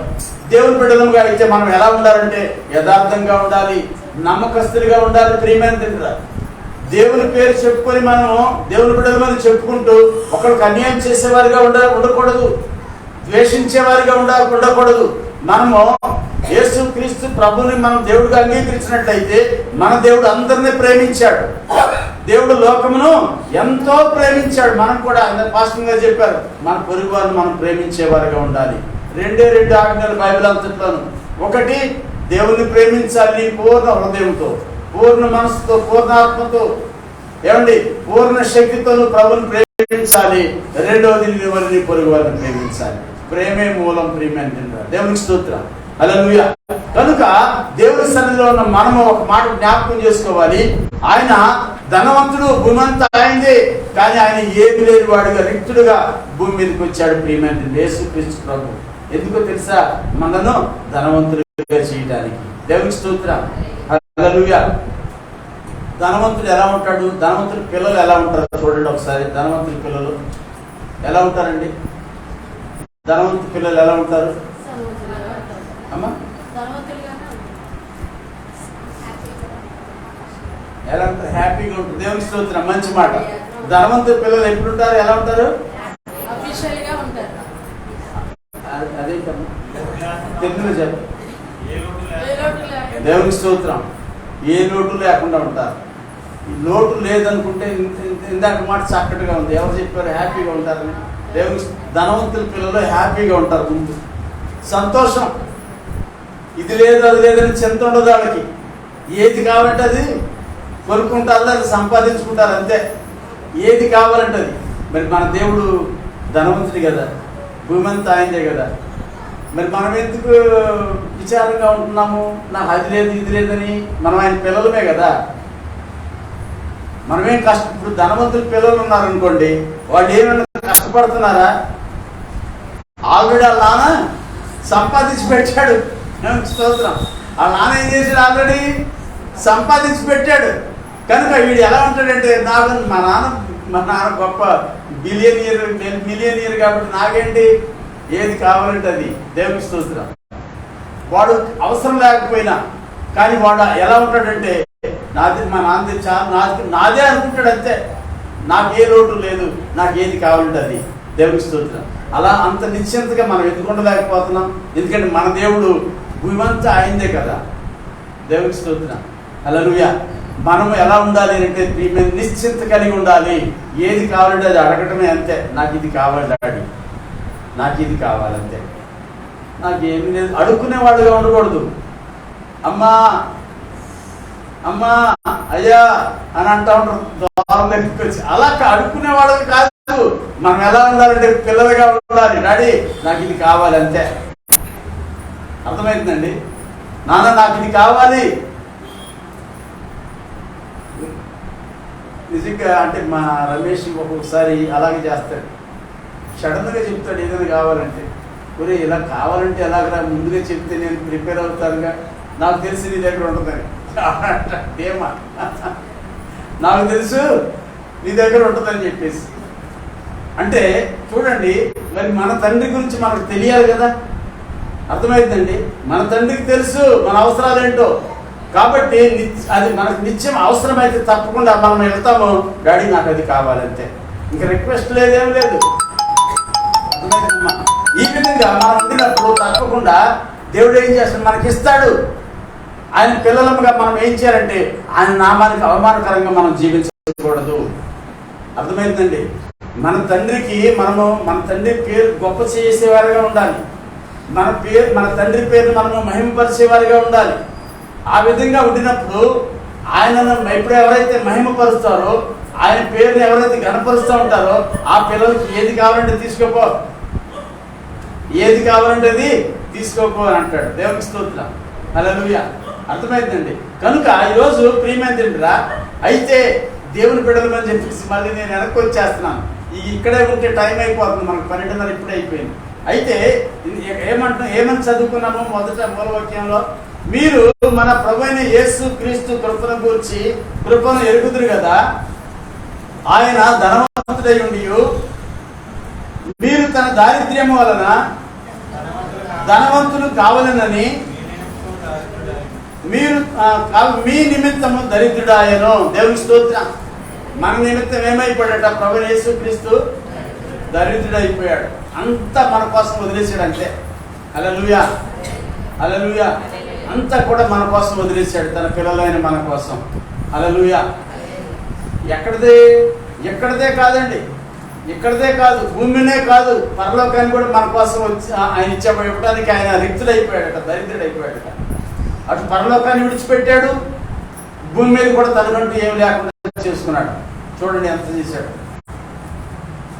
దేవుని బిడ్డలుగా అయితే మనం ఎలా ఉండాలంటే యథార్థంగా ఉండాలి, నమ్మకస్తులుగా ఉండాలి. ప్రియమైన దేవుని పేరు చెప్పుకొని మనము దేవుని బిడ్డల మీద చెప్పుకుంటూ ఒకరికి అన్యాయం చేసేవారిగా ఉండకూడదు, ద్వేషించేవారిగా ఉండకూడదు. మనము యేసు క్రీస్తు ప్రభుని మనం దేవుడిగా అంగీకరించినట్లయితే మన దేవుడు అందరినీ ప్రేమించాడు. దేవుడు లోకమును ఎంతో ప్రేమించాడు. మనం కూడా పాస్టర్ గారు చెప్పారు, మన పొరుగు వారిని మనం ప్రేమించేవారిగా ఉండాలి. రెండే ఆజ్ఞలు బైబిల్ అంతట్లోను. ఒకటి, దేవుని ప్రేమించాలి పూర్ణ హృదయంతో, పూర్ణ మనసుతో, పూర్ణాత్మతో, ఏమండి పూర్ణ శక్తితో ప్రభుని ప్రేమించాలి. రెండవది, నీ పొరుగు వారిని ప్రేమించాలి. ప్రేమే మూలం, ప్రేమే దేవునికి స్తోత్రం. హల్లెలూయా. కనుక దేవుని సన్నిధిలో ఉన్న మనము ఒక మాట జ్ఞాపకం చేసుకోవాలి. ఆయన ధనవంతుడు, భూమి అంతా ఆయనదే, కానీ ఆయన ఏమి లేని వాడుగా రిక్తుడుగా భూమి మీదకి వచ్చాడు. ప్రియమైన యేసుక్రీస్తు ప్రభు ఎందుకో తెలుసా? మనను ధనవంతులుగా చేయడానికి. దేవునికి స్తోత్రం. హల్లెలూయా. ధనవంతుడు ఎలా ఉంటాడు? ధనవంతుడి పిల్లలు ఎలా ఉంటారు చూడండి ఒకసారి. ధనవంతుడి పిల్లలు ఎలా ఉంటారండి? ధనవంతుడి పిల్లలు ఎలా ఉంటారు అమ్మా? ఎలా ఉంటారు? హ్యాపీగా ఉంటారు. దేవునికి స్తోత్రం. మంచి మాట. ధనవంతుడి పిల్లలు ఎప్పుడు ఉంటారు? ఎలా ఉంటారు? అదే తెలుగులో చెప్పు. దేవునికి స్తోత్రం. ఏ లోటు లేకుండా ఉంటారు. ఈ లోటు లేదనుకుంటే ఇందాక మాట చక్కటిగా ఉంది. ఎవరు చెప్పారు హ్యాపీగా ఉంటారని? దేవునికి ధనవంతుల పిల్లలు హ్యాపీగా ఉంటారు. ముందు సంతోషం, ఇది లేదు అది లేదని చింత ఉండదు వాళ్ళకి. ఏది కావాలంటే అది కొనుక్కుంటారు, అది సంపాదించుకుంటారు అంతే. ఏది కావాలంటే అది. మరి మన దేవుడు ధనవంతుడి కదా, భూమి అంతా ఆయనదే కదా. మరి మనం ఎందుకు విచారంగా ఉంటున్నాము? నాకు అది లేదు ఇది లేదని. మనం ఆయన పిల్లలమే కదా. మనమేం ఇప్పుడు ధనవంతుల పిల్లలు ఉన్నారనుకోండి, వాళ్ళు ఏమైనా కష్టపడుతున్నారా? ఆల్రెడీ వాళ్ళ నాన్న సంపాదించి పెట్టాడు. స్తోత్రం. వాళ్ళ నాన్న ఏం చేశాడు? ఆల్రెడీ సంపాదించి పెట్టాడు. కనుక వీడు ఎలా ఉంటాడంటే, నాకు మా నాన్న గొప్ప మిలియనీర్ కాబట్టి నాకేంటి, ఏది కావాలంటే అది. దేవునికి స్తోత్రం. వాడు అవసరం లేకపోయినా కానీ వాడు ఎలా ఉంటాడంటే, నాది మా నాన్నది చాలా నాదే అనుకుంటాడు అంతే. నాకు ఏ లోటు లేదు, నాకు ఏది కావాలంటే అది. దేవునికి స్తోత్రం. అలా అంత నిశ్చింతగా మనం ఎందుకు ఉండలేకపోతున్నాం? ఎందుకంటే మన దేవుడు భూమి అంతా ఆయనదే కదా. దేవునికి స్తోత్రం. హల్లెలూయా. మనం ఎలా ఉండాలి అంటే నిశ్చింత కలిగి ఉండాలి. ఏది కావాలంటే అది అడగటమే అంతే. నాకు ఇది కావాలి డాడీ, నాకు ఇది కావాలంతే. నాకేమీ లేదు అడుక్కునేవాడుగా ఉండకూడదు. అమ్మా అమ్మా అయ్యా అని అంటా ఉంటారు ద్వారం దగ్గరికి వచ్చి. అలా అడుక్కునేవాడు కాదు. మనం ఎలా ఉండాలంటే పిల్లలుగా ఉండాలి. డాడీ నాకు ఇది కావాలి అంతే. అర్థమవుతుందండి? నాన్న నాకు ఇది కావాలి. నిజంగా అంటే మా రమేష్ ఒక్కొక్కసారి అలాగే చేస్తాడు. సడన్గా చెప్తాడు ఏదైనా కావాలంటే. ఒరే ఇలా కావాలంటే ఎలాగరా, ముందుగా చెప్తే నేను ప్రిపేర్ అవుతానుగా, నాకు తెలిసి నీ దగ్గర ఉంటుందని. ఏమా నాకు తెలుసు నీ దగ్గర ఉంటుందని చెప్పేసి. అంటే చూడండి, మరి మన తండ్రి గురించి మనకు తెలియాలి కదా. అర్థమైందండి? మన తండ్రికి తెలుసు మన అవసరాలు ఏంటో. కాబట్టి అది మనకు నిత్యం అవసరమైతే తప్పకుండా మనం వెళ్తాము, డాడీ నాకు అది కావాలంతే. ఇంకా రిక్వెస్ట్ లేదేం లేదు. ఈ విధంగా మనం ఉండినప్పుడు తప్పకుండా దేవుడు ఏం చేస్తాడు? మనకి ఇస్తాడు. ఆయన పిల్లలముగా మనం ఏం చేయాలంటే ఆయన నామానికి అవమానకరంగా మనం జీవించకూడదు. అర్థమైందండి? మన తండ్రికి మన తండ్రి పేరు గొప్ప చేసేవారిగా ఉండాలి. మన తండ్రి పేరు మనము మహిమపరిచేవారిగా ఉండాలి. ఆ విధంగా ఉండినప్పుడు ఆయనను ఎప్పుడు ఎవరైతే మహిమపరుస్తారో, ఆయన పేరుని ఎవరైతే గణపరుస్తూ ఉంటారో, ఆ పిల్లలకి ఏది కావాలంటే తీసుకోపో, ఏది కావాలంటే అది తీసుకోపో అని అంటాడు. దేవునికి స్తోత్రం. హల్లెలూయా. అర్థమైందండి? కనుక ఈరోజు ప్రియమైందిరా, అయితే దేవుని బిడ్డలని చెప్పేసి మళ్ళీ నేను వెనక్కి వచ్చేస్తున్నాను. ఇక్కడే ఉంటే టైం అయిపోతుంది, మనకు 12:30 ఇప్పుడే అయిపోయింది. అయితే ఏమని చదువుకున్నాము? మొదట మూలవాక్యంలో, మీరు మన ప్రభువైన యేసు క్రీస్తు కృపను గూర్చి కృపను ఎరుగుదురు కదా. ఆయన ధనవంతుడై ఉండి మీరు తన దారిద్ర్యము వలన ధనవంతులు కావాలనని మీరు మీ నిమిత్తము దరిద్రుడాయను. దేవుని స్తోత్రం. మన నిమిత్తం ఏమైపోయాడట? ప్రభువైన యేసుక్రీస్తు దరిద్రుడైపోయాడు. అంతా మన కోసం వదిలేశాడు అంతే. హల్లెలూయా, హల్లెలూయా. అంతా కూడా మన కోసం వదిలేశాడు, తన పిల్లలైన మన కోసం. హల్లెలూయా. ఎక్కడదే కాదండి, ఇక్కడదే కాదు, భూమినే కాదు, పరలోకాన్ని కూడా మన కోసం వచ్చి ఆయన ఇవ్వడానికి ఆయన రిక్తుడైపోయాడట, దరిద్రుడైపోయాడట. అటు పరలోకాన్ని విడిచిపెట్టాడు, భూమి మీద కూడా తనకంటూ ఏమి లేకుండా చేసుకున్నాడు. చూడండి ఎంత చేశాడు.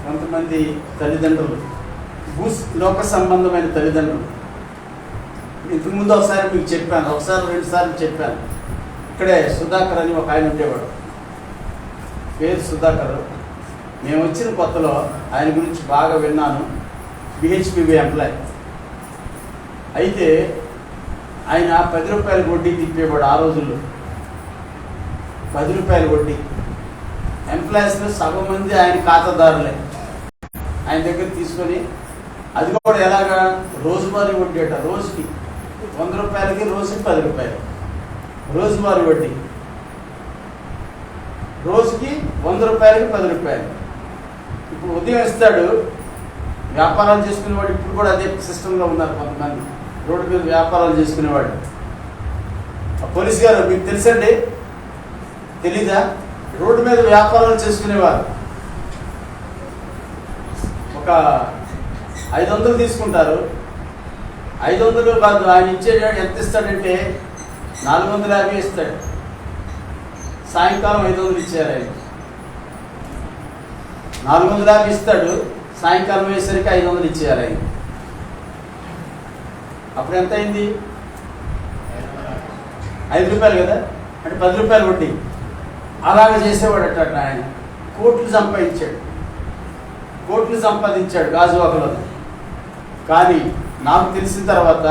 కొంతమంది తల్లిదండ్రులు లోక సంబంధమైన తల్లిదండ్రులు, ఇంతకుముందు ఒకసారి మీకు చెప్పాను, ఒకసారి 2 సార్లు చెప్పాను. ఇక్కడే సుధాకర్ అని ఒక ఆయన ఉండేవాడు, పేరు సుధాకర్. మేము వచ్చిన కొత్తలో ఆయన గురించి బాగా విన్నాను. BHPB employee. అయితే ఆయన 10 రూపాయల వడ్డీ తిప్పేవాడు ఆ రోజుల్లో. 10 రూపాయల వడ్డీ. ఎంప్లాయీస్లో సగం మంది ఆయన ఖాతాదారులే. ఆయన దగ్గర తీసుకొని, అది కూడా ఎలాగా, రోజువారీ వడ్డీ అట. రోజుకి 100 రూపాయలకి రోజుకి 10 రూపాయలు రోజువారీ వడ్డీ. రోజుకి 100 రూపాయలకి 10 రూపాయలు. ఇప్పుడు ఉదయం ఇస్తాడు. వ్యాపారాలు చేసుకునేవాడు ఇప్పుడు కూడా అదే సిస్టంలో ఉన్నారు కొంతమంది, రోడ్డు మీద వ్యాపారాలు చేసుకునేవాడు. పోలీస్ గారు మీకు తెలుసండి, తెలీదా? రోడ్డు మీద వ్యాపారాలు చేసుకునేవారు. ఒక 500 తీసుకుంటారు. 500 కాదు, ఆయన ఇచ్చేది ఎంత ఇస్తాడంటే 450 ఇస్తాడు. సాయంకాలం 500 ఇచ్చారు ఆయన. 450 ఇస్తాడు, సాయంకాలం వేసరికి 500 ఇచ్చేయాలి ఆయన. అప్పుడు ఎంత అయింది? 5 రూపాయలు కదా, అంటే 10 రూపాయలు వడ్డీ. అలాగే చేసేవాడు అట్ట ఆయన. కోట్లు సంపాదించాడు గాజువాకలో. కానీ నాకు తెలిసిన తర్వాత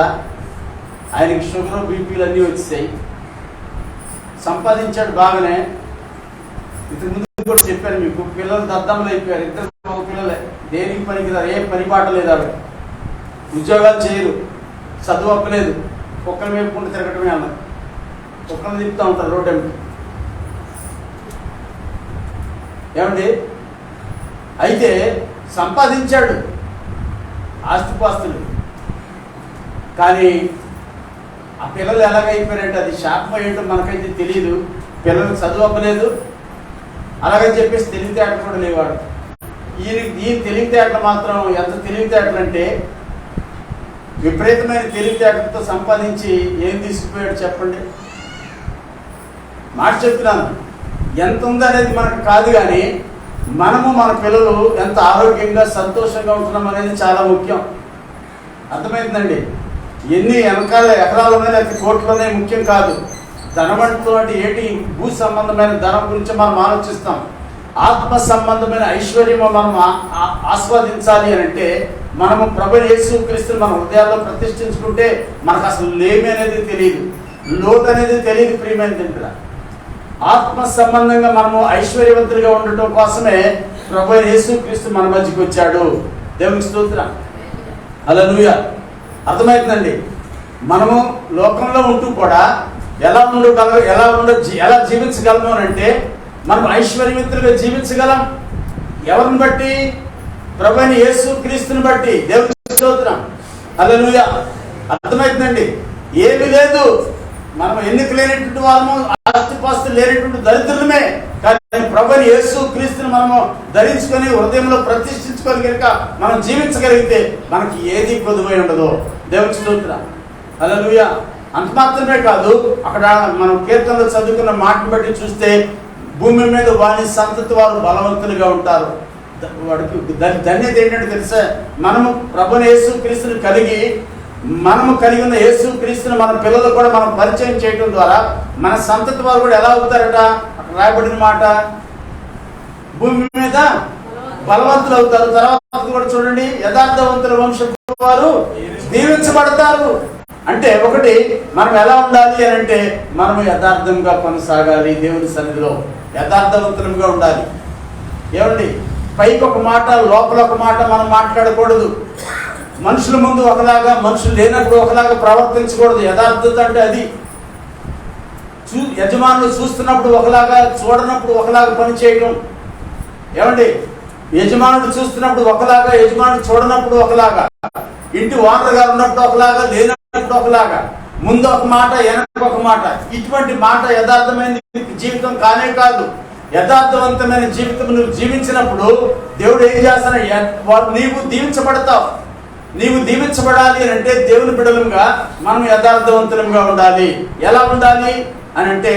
ఆయనకి షుగర్, బీపీలు అన్నీ వచ్చేసాయి. సంపాదించాడు బాగానే. ఇంతకు ముందు కూడా చెప్పాను మీకు, పిల్లలు దద్దమ్మలు అయిపోయారు. 2 పిల్లలే, దేనికి పనికిరారు, ఏ పని బాట లేదు. ఆవిడ ఉద్యోగాలు చేయరు, చదువు అప్పలేదు, కుక్కల మేపుకుంటూ తిరగటమే. అన్న కుక్కలు తిప్పుతూ ఉంటారు రోడ్డు ఎంపీ. ఏమండి? అయితే సంపాదించాడు ఆస్తిపాస్తులు. కానీ ఆ పిల్లలు ఎలాగైపోయారంటే, అది శాపం ఏంటో మనకైతే తెలియదు. పిల్లలకు చదువు అవ్వలేదు, అలాగని చెప్పేసి తెలివితేటలు కూడా లేవాడు. ఈ తెలివితేటలు మాత్రం ఎంత తెలివితేటలు అంటే, విపరీతమైన తెలివితేటలతో సంపాదించి ఏం తీసుకుపోయాడు చెప్పండి? మాట చెప్తున్నాను, ఎంత ఉందనేది మనకు కాదు, కానీ మనము మన పిల్లలు ఎంత ఆరోగ్యంగా సంతోషంగా ఉంటున్నాం అనేది చాలా ముఖ్యం. అర్థమైందండి? ఎన్ని వెనకాల ఎకరాలు ఉన్నాయి లేకపోతే కోట్లు ఉన్నాయి ముఖ్యం కాదు. ధనవంతుతో ఏటి భూ సంబంధమైన ధనం గురించి మనం ఆలోచిస్తాం. ఆత్మ సంబంధమైన ఐశ్వర్యము మనం ఆస్వాదించాలి అని అంటే మనము ప్రభువైన యేసుక్రీస్తుని మన హృదయాల్లో ప్రతిష్ఠించుకుంటే మనకు అసలు లేమి అనేది తెలియదు, లోటు అనేది తెలియదు. ప్రియమైన తండ్రి, ఆత్మ సంబంధంగా మనము ఐశ్వర్యవంతులుగా ఉండటం కోసమే ప్రభువైన యేసుక్రీస్తు మన మధ్యకి వచ్చాడు. దేవునికి స్తోత్రం. హల్లెలూయా. అర్థమవుతుందండి? మనము లోకంలో ఉంటూ కూడా ఎలా జీవించగలము అని అంటే, మనం ఐశ్వర్యవంతులుగా జీవించగలం. ఎవరిని బట్టి? ప్రభువైన యేసుక్రీస్తుని బట్టి. దేవునికి స్తోత్రం. హల్లెలూయా. అర్థమవుతుందండి? ఏమీ లేదు, మనం ఎన్నిక లేనటువంటి వాళ్ళము, ఆస్తిపాస్తులు లేనటువంటి దరిద్రులమే. కానీ ప్రభువైన యేసుక్రీస్తుని మనము ధరించుకొని హృదయంలో ప్రతిష్ఠించుకొని కనుక మనం జీవించగలిగితే మనకి ఏది కొదువై ఉండదు. దేవునికి స్తోత్రం. హల్లెలూయా. అంత మాత్రమే కాదు, అక్కడ మనం కీర్తనలో చదువుకున్న మాటను బట్టి చూస్తే, భూమి మీద వాని సంతతి వారు బలవంతులుగా ఉంటారు. వాడికి ధన్యత ఏంటంటే తెలుసా? మనము ప్రభువైన యేసుక్రీస్తుని మనము కలిగి ఉన్న యేసుక్రీస్తుని మన పిల్లలు కూడా మనం పరిచయం చేయడం ద్వారా మన సంతతి వారు కూడా ఎలా అవుతారట? అక్కడ రాయబడిన మాట, భూమి మీద బలవంతులు అవుతారు. తర్వాత కూడా చూడండి, యథార్థవంతుల వంశపు వారు దీవించబడతారు. అంటే ఒకటి, మనం ఎలా ఉండాలి అని అంటే, మనము యథార్థంగా కొనసాగాలి. దేవుని సన్నిధిలో యథార్థవంతులుగా ఉండాలి. ఏమండి? పైకి ఒక మాట, లోపల ఒక మాట మనం మాట్లాడకూడదు. మనుషుల ముందు ఒకలాగా, మనుషులు లేనప్పుడు ఒకలాగా ప్రవర్తించకూడదు. యథార్థత అంటే అది. యజమానులు చూస్తున్నప్పుడు ఒకలాగా, చూడనప్పుడు ఒకలాగా పని చేయడం. ఏమండి, యజమానుడు చూస్తున్నప్పుడు ఒకలాగా, యజమానుడు చూడనప్పుడు ఒకలాగా, ఇంటి ఓనర్ గారు ఉన్నప్పుడు ఒకలాగా, లేనప్పుడు ఒకలాగా, ముందు ఒక మాట వెనక ఒక మాట. ఇటువంటి మాట యథార్థమైన జీవితం కానే కాదు. యథార్థవంతమైన జీవితం నువ్వు జీవించినప్పుడు దేవుడు ఏం చేస్తాడు? నీవు దీవించబడతావు. నీవు దీవించబడాలి అని అంటే దేవుని బిడ్డలుగా మనం యథార్థవంతులంగా ఉండాలి. ఎలా ఉండాలి అని అంటే,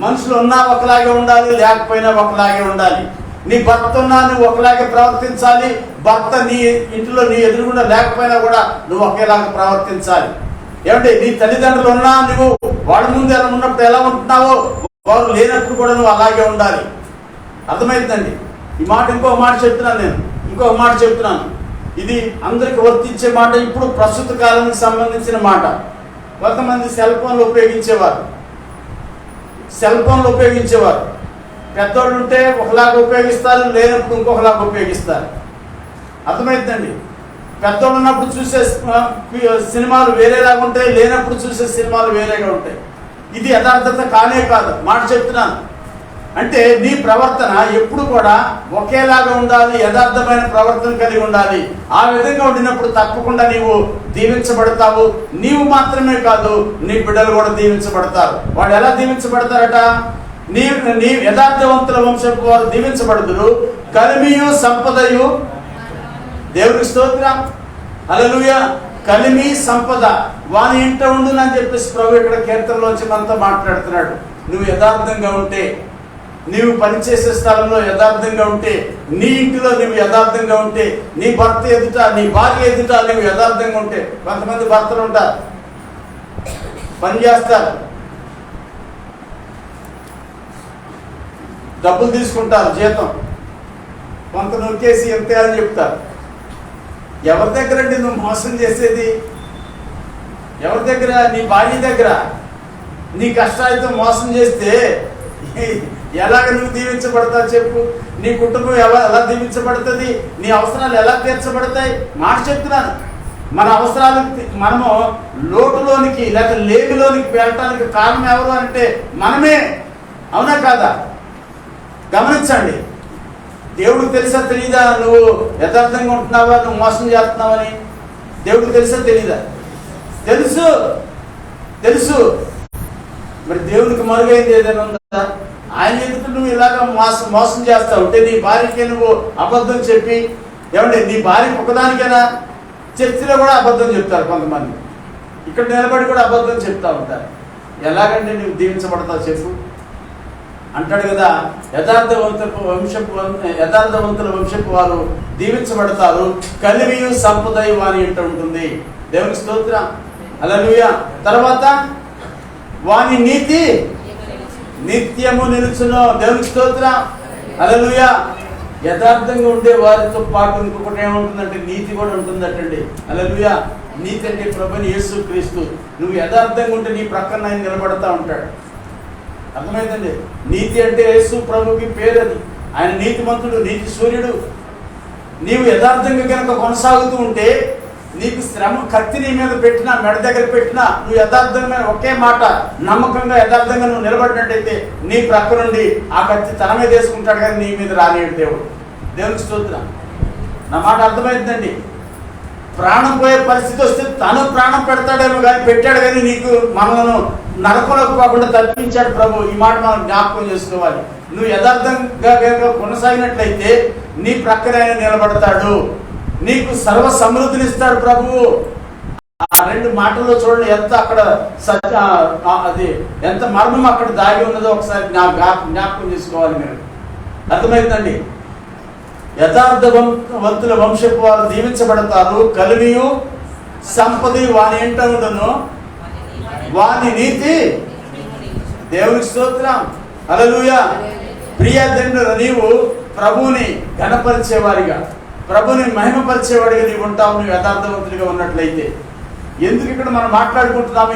మనుషులు ఉన్నా ఒకలాగే ఉండాలి, లేకపోయినా ఒకలాగే ఉండాలి. నీ భర్త ఉన్నా నువ్వు ఒకలాగే ప్రవర్తించాలి, భర్త నీ ఇంట్లో నీ ఎదురుగుండా లేకపోయినా కూడా నువ్వు ఒకేలాగా ప్రవర్తించాలి. ఏమంటే, నీ తల్లిదండ్రులు ఉన్నా నువ్వు వాళ్ళ ముందు ఎలా ఉన్నప్పుడు ఎలా ఉంటున్నావో వారు లేనప్పుడు కూడా నువ్వు అలాగే ఉండాలి. అర్థమైందండి? ఈ మాట ఇంకొక మాట చెప్తున్నాను, నేను ఇంకొక మాట చెప్తున్నాను. ఇది అందరికి వర్తించే మాట. ఇప్పుడు ప్రస్తుత కాలానికి సంబంధించిన మాట. కొంతమంది సెల్ ఫోన్లు ఉపయోగించేవారు. పెద్దోళ్ళు ఉంటే ఒకలాగా ఉపయోగిస్తారు, లేనప్పుడు ఇంకొకలాగా ఉపయోగిస్తారు. అర్థమైందండి? పెద్దోళ్ళు ఉన్నప్పుడు చూసే సినిమాలు వేరేలాగా ఉంటాయి, లేనప్పుడు చూసే సినిమాలు వేరేగా ఉంటాయి. ఇది యథార్థత కానే కాదు. మాట చెప్తున్నాను. అంటే నీ ప్రవర్తన ఎప్పుడు కూడా ఒకేలాగా ఉండాలి, యథార్థమైన ప్రవర్తన కలిగి ఉండాలి. ఆ విధంగా ఉండినప్పుడు తప్పకుండా నీవు దీవించబడతావు. నీవు మాత్రమే కాదు, నీ బిడ్డలు కూడా దీవించబడతారు. వాళ్ళు ఎలా దీవించబడతారట? నీ యథార్థవంతుల వంశపు వారు దీవించబడుదురు, కలిమియు సంపదయు. దేవునికి స్తోత్రం, హల్లెలూయా. కలిమి సంపద వాని ఇంట ఉండునని చెప్పేసి ప్రభు ఇక్కడ కీర్తనలోంచి మనతో మాట్లాడుతున్నాడు. నువ్వు యథార్థంగా ఉంటే, నీవు పనిచేసే స్థలంలో యథార్థంగా ఉంటే, నీ ఇంటిలో నువ్వు యథార్థంగా ఉంటే, నీ భర్త ఎదుట, నీ భార్య ఎదుట నువ్వు యథార్థంగా ఉంటే. కొంతమంది భర్తలు ఉంటారు, పని చేస్తారు, డబ్బులు తీసుకుంటారు, జీతం కొంత నొక్కేసి ఎంత అని చెప్తారు. ఎవరి దగ్గర అండి నువ్వు మోసం చేసేది? ఎవరి దగ్గర? నీ భార్య దగ్గర. నీ కష్టాలతో మోసం చేస్తే ఎలాగ నువ్వు దీవించబడతావు చెప్పు? నీ కుటుంబం ఎలా దీవించబడుతుంది? నీ అవసరాలు ఎలా తీర్చబడతాయి? మాట చెప్తున్నాను. మన అవసరాలు మనము లోటులోనికి లేక లేమిలోనికి వెళ్ళటానికి కారణం ఎవరు అంటే మనమే. అవునా కాదా? గమనించండి. దేవుడికి తెలుసా తెలీదా నువ్వు యథార్థంగా ఉంటున్నావా, నువ్వు మోసం చేస్తున్నావని? దేవుడికి తెలుసా తెలీదా? తెలుసు. మరి దేవునికి మరుగైంది ఏదైనా ఉందా? ఆయన ఎదుట నువ్వు ఇలాగ మోసం చేస్తావు అంటే, నీ భార్యకే నువ్వు అబద్ధం చెప్పి, ఏమంటే నీ భార్య ఒకదానికైనా, చర్చిలో కూడా అబద్ధం చెప్తారు కొంతమంది, ఇక్కడ నిలబడి కూడా అబద్ధం చెప్తా ఉంటారు. ఎలాగంటే నువ్వు దీవించబడతావు చెప్పు? అంటాడు కదా, యథార్థవంతుల వంశపు వారు దీవించబడతారు, కలిమియు సంపదయు వాని ఇంట ఉంటుంది. దేవునికి స్తోత్రం, హల్లెలూయా. తర్వాత వాని నీతి నిత్యము నిలుచును. దేవునికి స్తోత్రం, హల్లెలూయా. యథార్థంగా ఉండే వారితో పాటు ఇంకొకటి ఏముంటుందంటే నీతి కూడా ఉంటుందటండి. హల్లెలూయా. నీతి అంటే ప్రభువైన యేసు క్రీస్తు. నువ్వు యథార్థంగా ఉంటే నీ ప్రక్కన ఆయన నిలబడతా ఉంటాడు. అర్థమైందండి? నీతి అంటే యేసు ప్రభుకి పేరు. అది ఆయన నీతిమంతుడు, నీతి సూర్యుడు. నీవు యథార్థంగా కనుక కొనసాగుతూ ఉంటే, నీకు శ్రమ కత్తి నీ మీద పెట్టినా, మెడ దగ్గర పెట్టినా, నువ్వు యథార్థంగా ఒకే మాట నమ్మకంగా యథార్థంగా నువ్వు నిలబడినట్టయితే నీ ప్రక్క నుండి ఆ కత్తి తన మీద వేసుకుంటాడు, కానీ నీ మీద రానియడు దేవుడు. దేవునికి స్తోత్రం. నా మాట అర్థమైందండి? ప్రాణం పోయే పరిస్థితి వస్తే తను ప్రాణం పెడతాడేమో కానీ, పెట్టాడు కానీ నీకు మనలను నరకంలోకి పోకుండా తప్పించాడు ప్రభు. ఈ మాట మనం జ్ఞాపకం చేసుకోవాలి. నువ్వు యథార్థంగా కొనసాగినట్లయితే నీ ప్రక్కన ఆయన నిలబడతాడు, నీకు సర్వ సమృద్ధినిస్తాడు ప్రభువు. ఆ రెండు మాటల్లో చూడండి ఎంత అక్కడ అది ఎంత మర్మం అక్కడ దాగి ఉన్నదో ఒకసారి జ్ఞాపకం చేసుకోవాలి మీరు. అర్థమైందండి? యథార్థవంతుల వంశపు వారు దీవించబడతారు, కలిమియు సంపద వాని ఇంట ఉండును, వాని నీతి. దేవునికి స్తోత్రం, హల్లెలూయా. ప్రియ తండ్రి, నీవు ప్రభువుని ఘనపరిచేవారిగా, ప్రభుని మహిమపరిచేవాడిగా నీవు ఉంటావు, నువ్వు యథార్థవంతుడిగా ఉన్నట్లయితే. ఎందుకు ఇక్కడ మనం మాట్లాడుకుంటున్నాము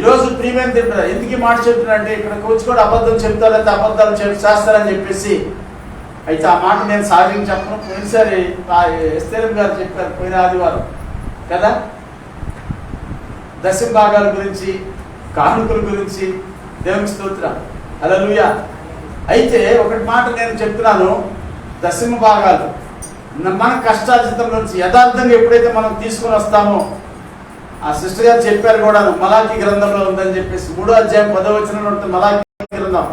ఈరోజు ప్రియమైన తండ్రి? ఎందుకు ఈ మాట చెప్తున్నా అంటే, ఇక్కడ కోచ్ కూడా అబద్ధం చెప్తారు, లేకపోతే అబద్ధాలు చేస్తారని చెప్పేసి. అయితే ఆ మాట నేను సాధ్యం చెప్పను. పోయినసారి ఎస్తేరం గారు చెప్పారు, పోయిన ఆదివారం కదా, దశమ భాగాల గురించి, కానుకల గురించి, దేవునికి స్తోత్రం. హల్లెలూయా. అయితే ఒకటి మాట నేను చెప్తున్నాను, దశమ భాగాలు మన కష్టార్జితం నుంచి యథార్థంగా ఎప్పుడైతే మనం తీసుకొని వస్తామో, ఆ సిస్టర్ గారు చెప్పారు కూడా, మలాకీ గ్రంథంలో ఉందని చెప్పేసి 3వ అధ్యాయం 10వ వచనంలో ఉంటుంది మలాకీ గ్రంథం.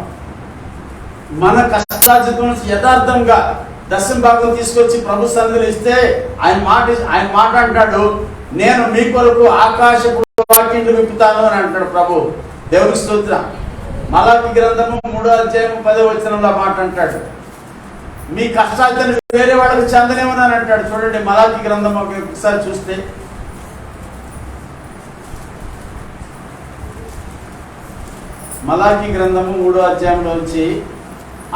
మన కష్టార్జితం నుంచి యథార్థంగా దశమ భాగం తీసుకొచ్చి ప్రభు సన్నిధిలో ఇస్తే ఆయన మాట అంటాడు, నేను మీ కొరకు ఆకాశపు వాకిండ్లు విప్పుతాను అని అంటాడు ప్రభు. దేవునికి స్తోత్రం. మలాకీ గ్రంథము 3వ అధ్యాయం 10వ వచనంలో మాట అంటాడు, మీ కష్టార్జితం వేరే వాళ్ళకి చెందనేమని అంటాడు. చూడండి మలాకీ గ్రంథం ఒకసారి చూస్తే, మలాకీ గ్రంథము 3వ అధ్యాయంలోంచి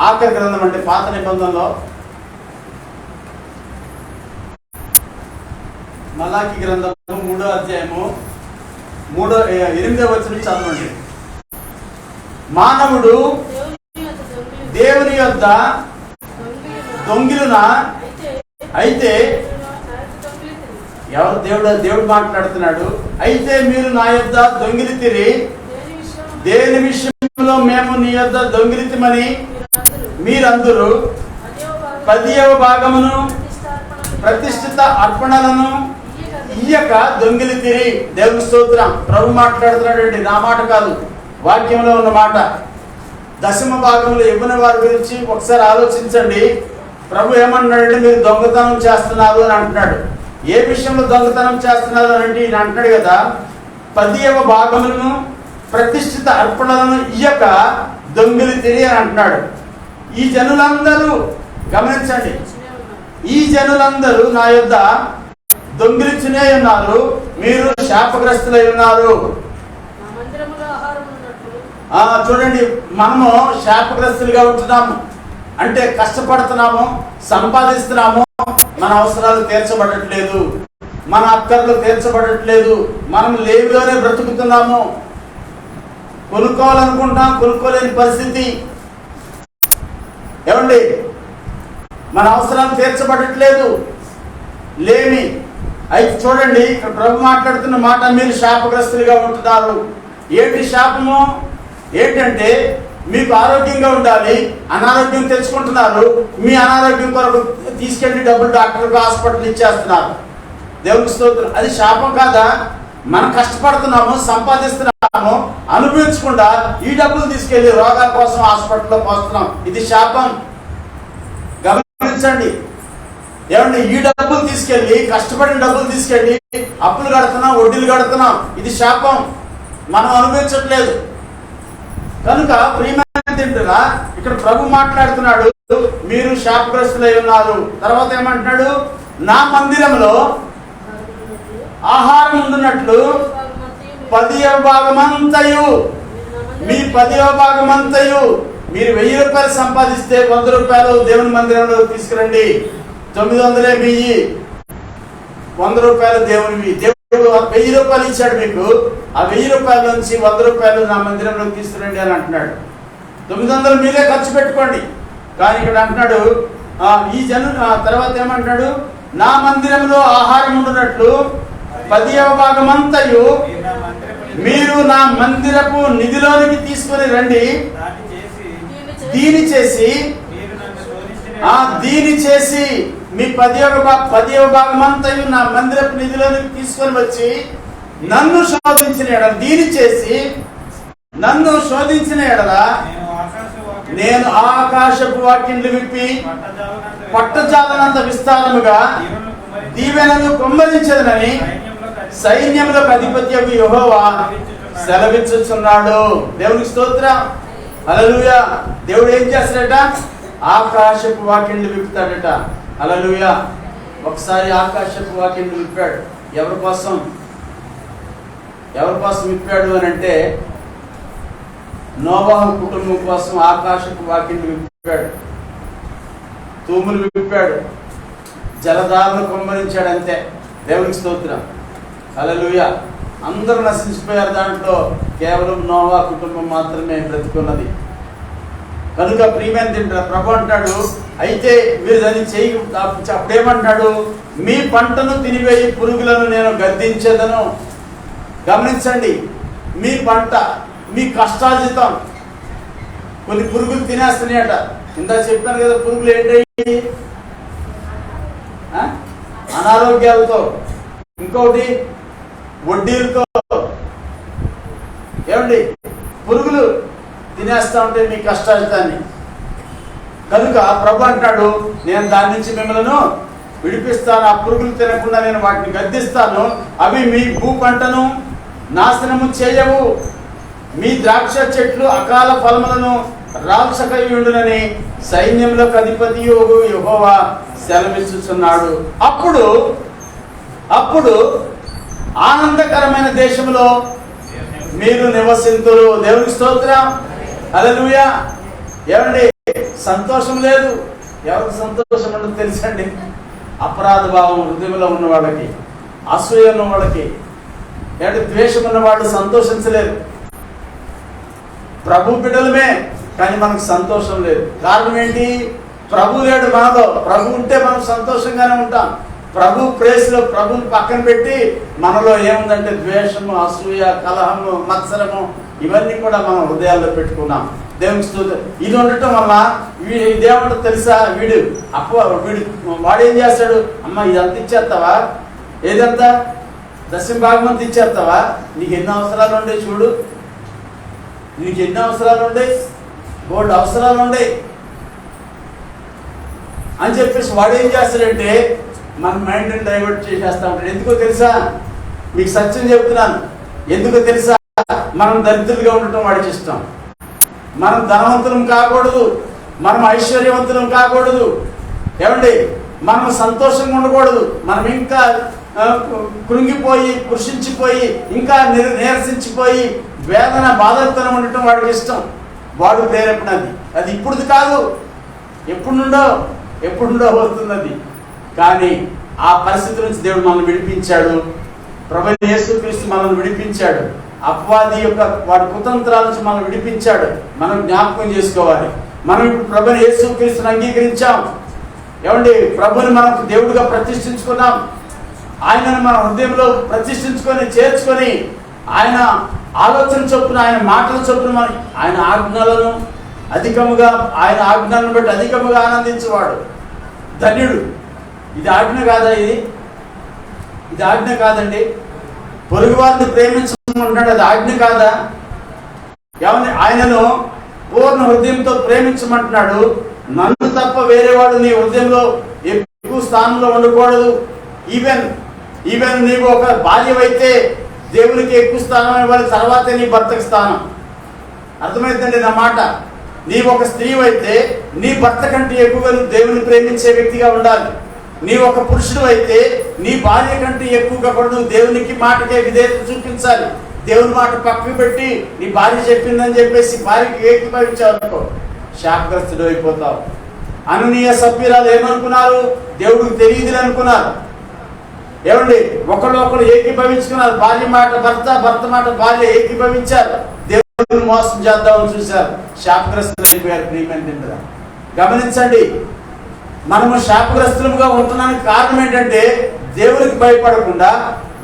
ఆఖరి గ్రంథం అంటే పాత నిబంధనలో మలాకీ గ్రంథము 3వ అధ్యాయము 8వ వచనం చదవండి. మానవుడు దేవుని యొద్ద దొంగిలునా? అయితే ఎవరు? దేవుడు మాట్లాడుతున్నాడు. అయితే మీరు నా యొద్ద దొంగిలితిరి, దేని విషయంలో మేము నీ యొద్ద దొంగిలితిమని మీరందరూ 10వ భాగమును ప్రతిష్ఠిత అర్పణలను ఇయ్యక దొంగిలితిరి. దేవుని స్తోత్రం. ప్రభు మాట్లాడుతున్నాడు, నా మాట కాదు, వాక్యంలో ఉన్న మాట. దశమ భాగంలో ఇవ్వని వారి గురించి ఒకసారి ఆలోచించండి. ప్రభు ఏమన్నాడంటే, మీరు దొంగతనం చేస్తున్నారు అని అంటున్నాడు. ఏ విషయంలో దొంగతనం చేస్తున్నారు అంటే ఈయన అంటున్నాడు కదా, 10వ భాగములను ప్రతిష్ఠిత అర్పణలను ఇయ్యక దొంగిలితిరి అని అంటున్నాడు. ఈ జనులందరూ గమనించండి, ఈ జనులందరూ నా యొద్ద దొంగిలించునే ఉన్నారు, మీరు శాపగ్రస్తులై ఉన్నారు. చూడండి, మనము శాపగ్రస్తులుగా ఉంటున్నాము అంటే కష్టపడుతున్నాము, సంపాదిస్తున్నాము, మన అవసరాలు తీర్చబడట్లేదు, మన అక్కర్లు తీర్చబడట్లేదు, మనం లేవిలోనే బ్రతుకుతున్నాము. కొనుక్కోవాలనుకుంటాం, కొనుక్కోలేని పరిస్థితి. ఏమండి, మన అవసరాలు తీర్చబడట్లేదు, లేమి. అయితే చూడండి, ఇక్కడ ప్రభు మాట్లాడుతున్న మాట, మీరు శాపగ్రస్తులుగా ఉంటున్నారు. ఏంటి శాపము? ఏంటంటే మీకు ఆరోగ్యంగా ఉండాలి, అనారోగ్యం తెచ్చుకుంటున్నారు, మీ అనారోగ్యం కొరకు తీసుకెళ్లి డబ్బులు డాక్టర్కి హాస్పిటల్ ఇచ్చేస్తున్నారు. దేవునికి స్తోత్రం. అది శాపం కాదా? మనం కష్టపడుతున్నాము, సంపాదిస్తున్నాము, అనుభవించకుండా ఈ డబ్బులు తీసుకెళ్లి రోగాల కోసం హాస్పిటల్లో పోస్తున్నాం. ఇది శాపం. గమనించండి. ఏమండి, ఈ డబ్బులు తీసుకెళ్లి, కష్టపడిన డబ్బులు తీసుకెళ్లి అప్పులు కడుతున్నాం, వడ్డీలు కడుతున్నాం. ఇది శాపం, మనం అనుభవించట్లేదు. కనుక ప్రియమైన తింటున్నా, ఇక్కడ ప్రభు మాట్లాడుతున్నాడు, మీరు శాపగ్రస్తులై ఉన్నారు. తర్వాత ఏమంటున్నాడు, నా మందిరంలో ఆహారం ఉండునట్లు 10వ భాగమంతయు, మీ 10వ భాగమంతయు, మీరు 1000 రూపాయలు సంపాదిస్తే 100 రూపాయలు దేవుని మందిరంలో తీసుకురండి. 900 మీయి, 100 రూపాయలు దేవునివి. దేవుడు 1000 రూపాయలు ఇచ్చాడు మీకు, ఆ 1000 రూపాయల నుంచి 100 రూపాయలు నా మందిరంలో తీసుకురండి అని అంటున్నాడు. 900 మీరే ఖర్చు పెట్టుకోండి. కానీ ఇక్కడ అంటున్నాడు, ఈ తర్వాత ఏమంటున్నాడు, నా మందిరంలో ఆహారం ఉండునట్లు 10వ భాగమంతయు మీరు నా మందిరపు నిధిలోనికి తీసుకొని రండి. దీని చేసి మీ 10వ భాగమంతయు నా మందిరపు నిధిలోనికి తీసుకొని వచ్చి నన్ను శోధించిన ఎడల, దీని చేసి నన్ను శోధించిన ఎడల నేను ఆకాశపు వాకిండ్లు విప్పి పట్టజాలనంత విస్తారముగా దీవెనను కుమ్మరించదనని సైన్యములకు అధిపత్యకు యెహోవా సెలవిచ్చుచున్నాడు. దేవునికి స్తోత్రం. హల్లెలూయా. దేవుడు ఏం చేస్తాడట? ఆకాశపు వాకిండ్లు విప్పుతాడట. హల్లెలూయా. ఒకసారి ఆకాశపు వాకిండ్లు విప్పాడు. ఎవరి కోసం విప్పాడు అని అంటే, నోవాహు కుటుంబం కోసం ఆకాశపు వాకిండ్లు విప్పాడు, తూములు విప్పాడు, జలధారను కుమ్మరించాడు. అంతే. దేవునికి స్తోత్రం. హల్లెలూయా. అందరూ నశించిపోయారు, దాంట్లో కేవలం నోవా కుటుంబం మాత్రమే బ్రతుకున్నది. కనుక ప్రియమైన తింటారు, ప్రభు అంటాడు, అయితే మీరు దాన్ని చేయి. అప్పుడేమంటాడు, మీ పంటను తినివేయి పురుగులను నేను గద్దించేదను. గమనించండి, మీ పంట, మీ కష్టార్జితం. కొన్ని పురుగులు తినేస్తున్నాయట. ఇందా చెప్పాను కదా, పురుగులు ఏంటయ్యి? అనారోగ్యాలతో, ఇంకొకటి వడ్డీలతో, ఏమండి పురుగులు తినేస్తా ఉంటే మీ కష్టార్జితాన్ని. కనుక ప్రభు అంటున్నాడు, నేను దాని నుంచి మిమ్మల్ని విడిపిస్తాను. ఆ పురుగులు తినకుండా నేను వాటిని గద్దిస్తాను. అవి మీ భూ పంటను నాశనము చేయవు. మీ ద్రాక్ష చెట్లు అకాల ఫలములను రాల్చకయుండునని సైన్యములకు అధిపతి యెహోవా సెలవిస్తున్నాడు. అప్పుడు ఆనందకరమైన దేశంలో మీరు నివసింతురు. దేవునికి స్తోత్రం, హల్లెలూయా. ఏమండి సంతోషం లేదు. ఎవరికి సంతోషం ఉండదు తెలుసండి? అపరాధ భావం హృదయంలో ఉన్న వాళ్ళకి, అసూయ ఉన్న వాళ్ళకి, ఏమంటే ద్వేషం ఉన్న వాళ్ళు సంతోషించలేరు. ప్రభు బిడ్డలమే, కానీ మనకు సంతోషం లేదు. కారణం ఏంటి? ప్రభు లేడు మనలో. ప్రభు ఉంటే మనం సంతోషంగానే ఉంటాం. ప్రభు ప్రేస్లో ప్రభుని పక్కన పెట్టి మనలో ఏముందంటే ద్వేషము, అసూయ, కలహము, మత్సరము, ఇవన్నీ కూడా మనం హృదయాల్లో పెట్టుకున్నాం. దేవునికి స్తోత్రం. ఇది ఉండటం వల్ల ఇదేమంటో తెలుసా? వీడు వాడేం చేస్తాడు? అమ్మ ఇదంతా ఇచ్చేస్తావా? ఏదంతా దశమ భాగం అంతా ఇచ్చేస్తావా? నీకు ఎన్ని అవసరాలు ఉండే చూడు, నీకు ఎన్ని అవసరాలు ఉండే, బోల్డ్ అవసరాలు ఉండే అని చెప్పేసి వాడు ఏం చేస్తాడంటే మన మైండ్ని డైవర్ట్ చేసేస్తా ఉంటాడు. ఎందుకో తెలుసా? మీకు సత్యం చెప్తున్నాను. ఎందుకో తెలుసా? మనం దరిద్రులుగా ఉండటం వాడికి ఇష్టం. మనం ధనవంతులం కాకూడదు, మనం ఐశ్వర్యవంతులం కాకూడదు. ఏమండి మనం సంతోషంగా ఉండకూడదు. మనం ఇంకా కృంగిపోయి, కృషించిపోయి, ఇంకా నీరసించిపోయి వేదన బాధలతో ఉండటం వాడికి ఇష్టం. వాడు ప్రేరేపణ అది ఇప్పుడుది కాదు, ఎప్పుడుండో వస్తుంది అది. కానీ ఆ పరిస్థితి నుంచి దేవుడు మనల్ని విడిపించాడు. ప్రభువైన యేసుక్రీస్తు మనల్ని విడిపించాడు. అపవాది యొక్క వాడి కుతంత్రాల నుంచి మనం విడిపించాడు. మనం జ్ఞాపకం చేసుకోవాలి. మనం ఇప్పుడు ప్రభువైన యేసుక్రీస్తుని అంగీకరించాం. ఏమండి ప్రభుని మనకు దేవుడిగా ప్రతిష్ఠించుకున్నాం. ఆయనను మన హృదయంలో ప్రతిష్ఠించుకొని చేర్చుకొని ఆయన ఆలోచన చొప్పున, ఆయన మాటల చొప్పున మనం ఆయన ఆజ్ఞలను బట్టి అధికముగా ఆనందించేవాడు ధన్యుడు. ఇది ఆజ్ఞ కాదా? ఇది ఆజ్ఞ కాదండి. పొరుగు వారిని ప్రేమించమంటాడు, అది ఆజ్ఞ కాదా? ఏమని ఆయనను పూర్ణ హృదయంతో ప్రేమించమంటున్నాడు. నన్ను తప్ప వేరే వాడు నీ హృదయంలో ఎక్కువ స్థానంలో ఉండకూడదు. ఈవెన్ నీవు ఒక భార్యవైతే దేవునికి ఎక్కువ స్థానం ఇవ్వాలి, తర్వాతే నీ భర్తకు స్థానం. అర్థమైందండి నా మాట? నీవు ఒక స్త్రీవైతే నీ భర్త కంటే ఎక్కువగా నువ్వు దేవుని ప్రేమించే వ్యక్తిగా ఉండాలి. నీ ఒక పురుషుడు అయితే నీ భార్య కంటే ఎక్కువగా కూడా నువ్వు దేవునికి మాటకే విధేయత చూపించాలి. దేవుని మాట పక్కకు పెట్టి నీ భార్య చెప్పిందని చెప్పేసి భార్యకి ఏకీభవించావు, శాపగ్రస్తుడు అయిపోతావు. అననీయ సభ్యురాలు ఏమనుకున్నారు? దేవుడికి తెలియదు అనుకున్నారు. ఏమండి ఒకళ్ళు ఏకీభవించుకున్నారు. భార్య మాట భర్త, భర్త మాట భార్య ఏకీభవించారు. దేవుడిని మోసం చేద్దామని చూశారు, శాపగ్రస్తులు అయిపోయారు. ప్రియమైన గమనించండి, మనము శాపగ్రస్తులుగా ఉంటున్నానికి కారణం ఏంటంటే దేవునికి భయపడకుండా,